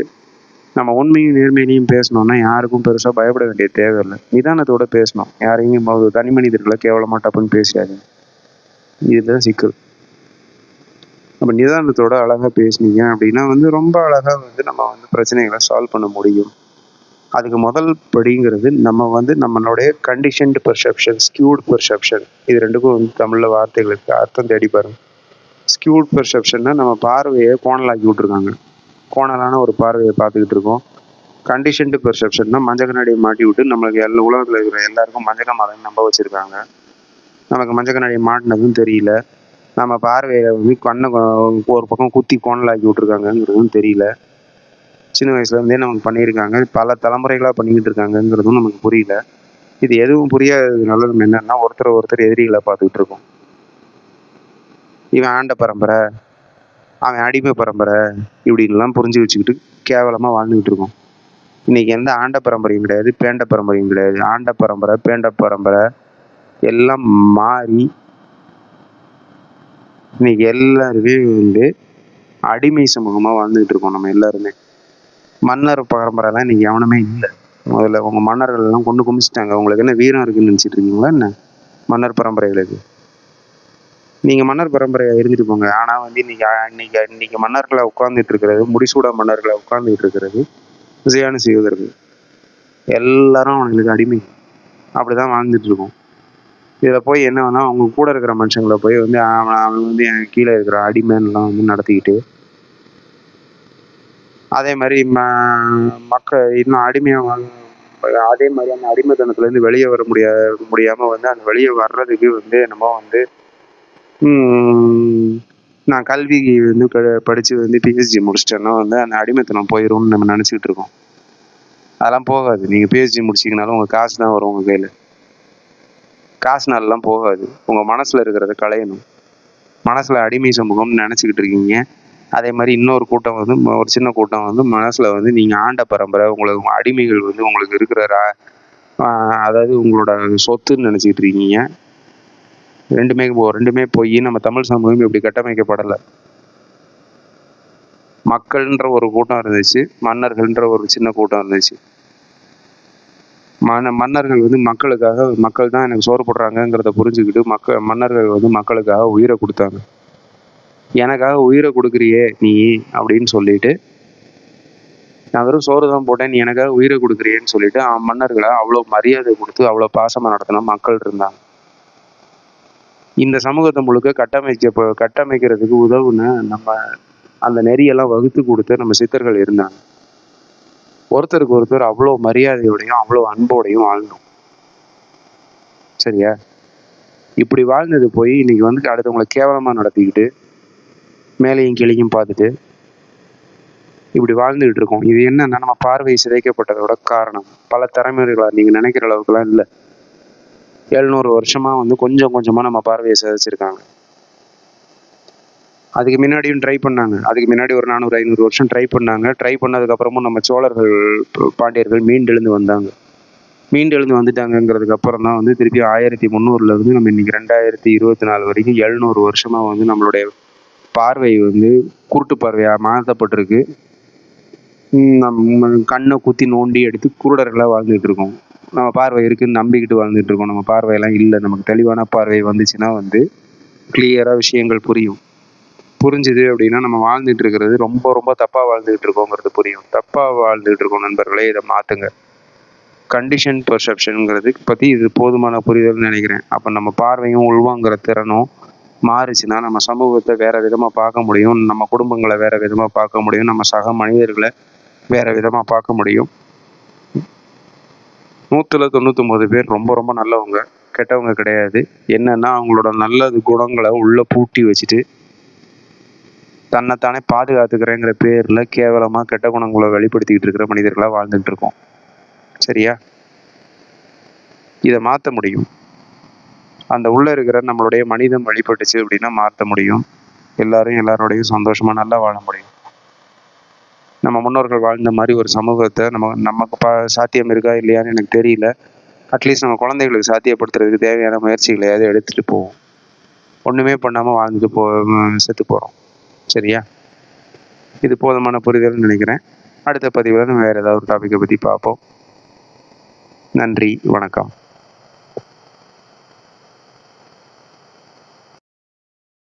நம்ம உண்மையும் நேர்மையிலையும் பேசணும்னா யாருக்கும் பெருசாக பயப்பட வேண்டிய தேவையில்லை. நிதானத்தோடு பேசணும். யாரையும் தனி மனிதர்களை கேவலமாக டப்புன்னு பேசியாங்க. இதுதான் சிக்கல். நம்ம நிதானத்தோட அழகாக பேசுனீங்க அப்படின்னா வந்து ரொம்ப அழகாக வந்து நம்ம வந்து பிரச்சனைகளை சால்வ் பண்ண முடியும். அதுக்கு முதல் படிங்கிறது நம்ம வந்து நம்மளுடைய கண்டிஷன்டு பெர்செப்ஷன், ஸ்கியூட் பெர்செப்ஷன், இது ரெண்டுக்கும் வந்து தமிழில் வார்த்தைகளுக்கு அர்த்தம் தேடி பாருங்க. ஸ்கியூட் பெர்செப்ஷன்னா நம்ம பார்வையை கோணலாக்கி விட்ருக்காங்க, கோணலான ஒரு பார்வையை பார்த்துக்கிட்டு இருக்கோம். கண்டிஷன்டு பெர்செப்ஷன்னா மஞ்சள் கண்ணாடியை மாட்டி விட்டு நம்மளுக்கு உலகத்தில் இருக்கிற எல்லாருக்கும் மஞ்சள் மாலைன்னு நம்ப வச்சுருக்காங்க. நமக்கு மஞ்சள் கண்ணாடியை மாட்டினதும் தெரியல. நம்ம பார்வையை வந்து கண்ணை ஒரு பக்கம் குத்தி கோணலாக்கி விட்ருக்காங்கங்கிறதும் தெரியல. சின்ன வயசுலேருந்தே நமக்கு பண்ணியிருக்காங்க, பல தலைமுறைகளாக பண்ணிக்கிட்டு இருக்காங்கங்கிறதும் நமக்கு புரியல. இது எதுவும் புரியாததுனால நம்ம என்னென்னா ஒருத்தர் எதிரிகளை பார்த்துக்கிட்டு இருக்கோம். இவன் ஆண்ட பரம்பரை, அவன் அடிமை பரம்பரை இப்படின்லாம் புரிஞ்சு வச்சுக்கிட்டு கேவலமாக வாழ்ந்துக்கிட்டு இருக்கோம். இன்னைக்கு எந்த ஆண்ட பரம்பரையும் கிடையாது, பேண்ட பரம்பரையும் கிடையாது. ஆண்ட பரம்பரை, பேண்ட பரம்பரை எல்லாம் மாறி இன்னைக்கு எல்லாருமே வந்து அடிமை சமூகமாக வாழ்ந்துகிட்டு இருக்கோம் நம்ம எல்லாருமே. மன்னர் பரம்பரைலாம் இன்னைக்கு எவனுமே இல்லை. முதல்ல உங்கள் மன்னர்கள் எல்லாம் கொண்டு குமிச்சிட்டாங்க. உங்களுக்கு என்ன வீரம் இருக்குன்னு நினச்சிட்டு இருக்கீங்களா என்ன? மன்னர் பரம்பரைகளுக்கு நீங்கள் மன்னர் பரம்பரையாக இருந்துட்டு போங்க. ஆனால் வந்து இன்னைக்கு மன்னர்களை உட்கார்ந்துட்டு இருக்கிறது, முடிசூடா மன்னர்களை உட்கார்ந்துட்டு இருக்கிறது விஜயான செய்வதற்கு எல்லாரும் அவங்களுக்கு அடிமை. அப்படிதான் வாழ்ந்துட்டு இருக்கோம். இதில் போய் என்ன வேணா அவங்க கூட இருக்கிற மனுஷங்களை போய் வந்து அவன் வந்து என் கீழே இருக்கிற அடிமைன்னுலாம் வந்து நடத்திக்கிட்டு, அதே மாதிரி இன்னும் அடிமையாக அதே மாதிரி அந்த அடிமைத்தனத்துலேருந்து வெளியே வர முடியாமல் வந்து அந்த வெளியே வர்றதுக்கு வந்து என்னமோ வந்து நான் கல்வி வந்து படித்து வந்து பிஹெச்டி முடிச்சிட்டேன்னா வந்து அந்த அடிமைத்தனம் போயிடும்னு நம்ம நினச்சிக்கிட்டு இருக்கோம். அதெல்லாம் போகாது. நீங்கள் பிஹெச்டி முடிச்சிங்கனாலும் உங்கள் காசு தான் வரும் உங்கள் கையில். காசுனாலலாம் போகாது. உங்கள் மனசில் இருக்கிறத களையணும். மனசில் அடிமை சமூகம்னு நினச்சிக்கிட்டு இருக்கீங்க. அதே மாதிரி இன்னொரு கூட்டம் வந்து, ஒரு சின்ன கூட்டம் வந்து மனசில் வந்து நீங்கள் ஆண்ட பரம்பரை, உங்களுக்கு அடிமைகள் வந்து உங்களுக்கு இருக்கிற அதாவது உங்களோட சொத்துன்னு நினச்சிக்கிட்டு இருக்கீங்க. ரெண்டுமே போய் நம்ம தமிழ் சமூகம் இப்படி கட்டமைக்கப்படலை. மக்கள்ன்ற ஒரு கூட்டம் இருந்துச்சு, மன்னர்கள்ன்ற ஒரு சின்ன கூட்டம் இருந்துச்சு. மன்னர்கள் வந்து மக்கள் தான் எனக்கு சோறு போடுறாங்கங்கிறத புரிஞ்சுக்கிட்டு மன்னர்கள் வந்து மக்களுக்காக உயிரை கொடுத்தாங்க. எனக்காக உயிரை கொடுக்குறியே நீ அப்படின்னு சொல்லிட்டு, நான் வெறும் சோறு தான் போட்டேன், நீ எனக்காக உயிரை கொடுக்குறியேன்னு சொல்லிட்டு மன்னர்களை அவ்வளோ மரியாதை கொடுத்து அவ்வளோ பாசமாக நடத்தின மக்கள் இருந்தாங்க. இந்த சமூகத்தை முழுக்க கட்டமைக்கிறதுக்கு உதவுன நம்ம அந்த நெறியெல்லாம் வகுத்து கொடுத்து நம்ம சித்தர்கள் இருந்தாங்க. ஒருத்தருக்கு ஒருத்தர் அவ்வளோ மரியாதையோடையும் அவ்வளோ அன்போடையும் வாழ்ந்தோம். சரியா? இப்படி வாழ்ந்தது போய் இன்னைக்கு வந்து அடுத்தவங்களை கேவலமாக நடத்திக்கிட்டு மேலையும் கீழையும் பார்த்துட்டு இப்படி வாழ்ந்துகிட்டு இருக்கோம். இது என்னன்னா நம்ம பார்வை சிதைக்கப்பட்டதோட காரணம். பல தலைமுறைகளாக நீங்கள் நினைக்கிற அளவுக்குலாம் இல்லை. 700 வருஷமா வந்து கொஞ்சம் கொஞ்சமாக நம்ம பார்வையை சிதைச்சிருக்காங்க. அதுக்கு முன்னாடியும் ட்ரை பண்ணாங்க. அதுக்கு முன்னாடி ஒரு 400-500 வருஷம் ட்ரை பண்ணாங்க. ட்ரை பண்ணதுக்கப்புறமும் நம்ம சோழர்கள், பாண்டியர்கள் மீண்டெழுந்து வந்துட்டாங்கங்கிறதுக்கு அப்புறம் தான் வந்து திருப்பி 1300 இருந்து நம்ம இன்னைக்கு 2024 வரைக்கும் 700 வருஷமா வந்து நம்மளுடைய பார்வை வந்து குருட்டு பார்வையாக மாற்றப்பட்டிருக்கு. நம்ம கண்ணை குத்தி நோண்டி எடுத்து குருடர்களாக வாழ்ந்துட்டு இருக்கோம். நம்ம பார்வை இருக்குன்னு நம்பிக்கிட்டு வாழ்ந்துட்டு இருக்கோம். நம்ம பார்வையெல்லாம் இல்லை. நமக்கு தெளிவான பார்வை வந்துச்சுன்னா வந்து கிளியராக விஷயங்கள் புரிஞ்சுது அப்படின்னா நம்ம வாழ்ந்துட்டு இருக்கிறது ரொம்ப ரொம்ப தப்பாக வாழ்ந்துகிட்டு இருக்கோங்கிறது புரியும். தப்பாக வாழ்ந்துகிட்டு இருக்கோம் நண்பர்களே. இதை மாற்றுங்க. கண்டிஷன் பெர்செப்ஷனுங்கிறது பற்றி இது போதுமான புரிதல்னு நினைக்கிறேன். அப்போ நம்ம பார்வையும் உள்வாங்கிற திறனும் மாறுச்சுன்னா நம்ம சமூகத்தை வேற விதமாக பார்க்க முடியும். நம்ம குடும்பங்களை வேற விதமாக பார்க்க முடியும். நம்ம சக மனிதர்களை வேற விதமாக பார்க்க முடியும். 199 பேர் ரொம்ப ரொம்ப நல்லவங்க, கெட்டவங்க கிடையாது. என்னன்னா அவங்களோட நல்ல குணங்களை உள்ள பூட்டி வச்சுட்டு தன்னைத்தானே பாதுகாத்துக்கிறேங்கிற பேரில் கேவலமாக கெட்ட குணங்களை வெளிப்படுத்திக்கிட்டு இருக்கிற மனிதர்களாக வாழ்ந்துட்டு இருக்கோம். சரியா? இதை மாற்ற முடியும். அந்த உள்ளே இருக்கிற நம்மளுடைய மனிதம் வழிபட்டுச்சு அப்படின்னா மாற்ற முடியும். எல்லாரும் எல்லாரோடையும் சந்தோஷமாக நல்லா வாழ முடியும். நம்ம முன்னோர்கள் வாழ்ந்த மாதிரி ஒரு சமூகத்தை நமக்கு சாத்தியம் இருக்கா இல்லையான்னு எனக்கு தெரியல. அட்லீஸ்ட் நம்ம குழந்தைகளுக்கு சாத்தியப்படுத்துறதுக்கு தேவையான முயற்சிகளையாவது எடுத்துகிட்டு போவோம். ஒன்றுமே பண்ணாமல் வாழ்ந்துட்டு செத்து போகிறோம். சரியா? இது போதுமான புரிதல்னு நினைக்கிறேன். அடுத்த பதிவில் நம்ம வேறு ஏதாவது ஒரு டாப்பிக்கை பற்றி பார்ப்போம். நன்றி, வணக்கம்.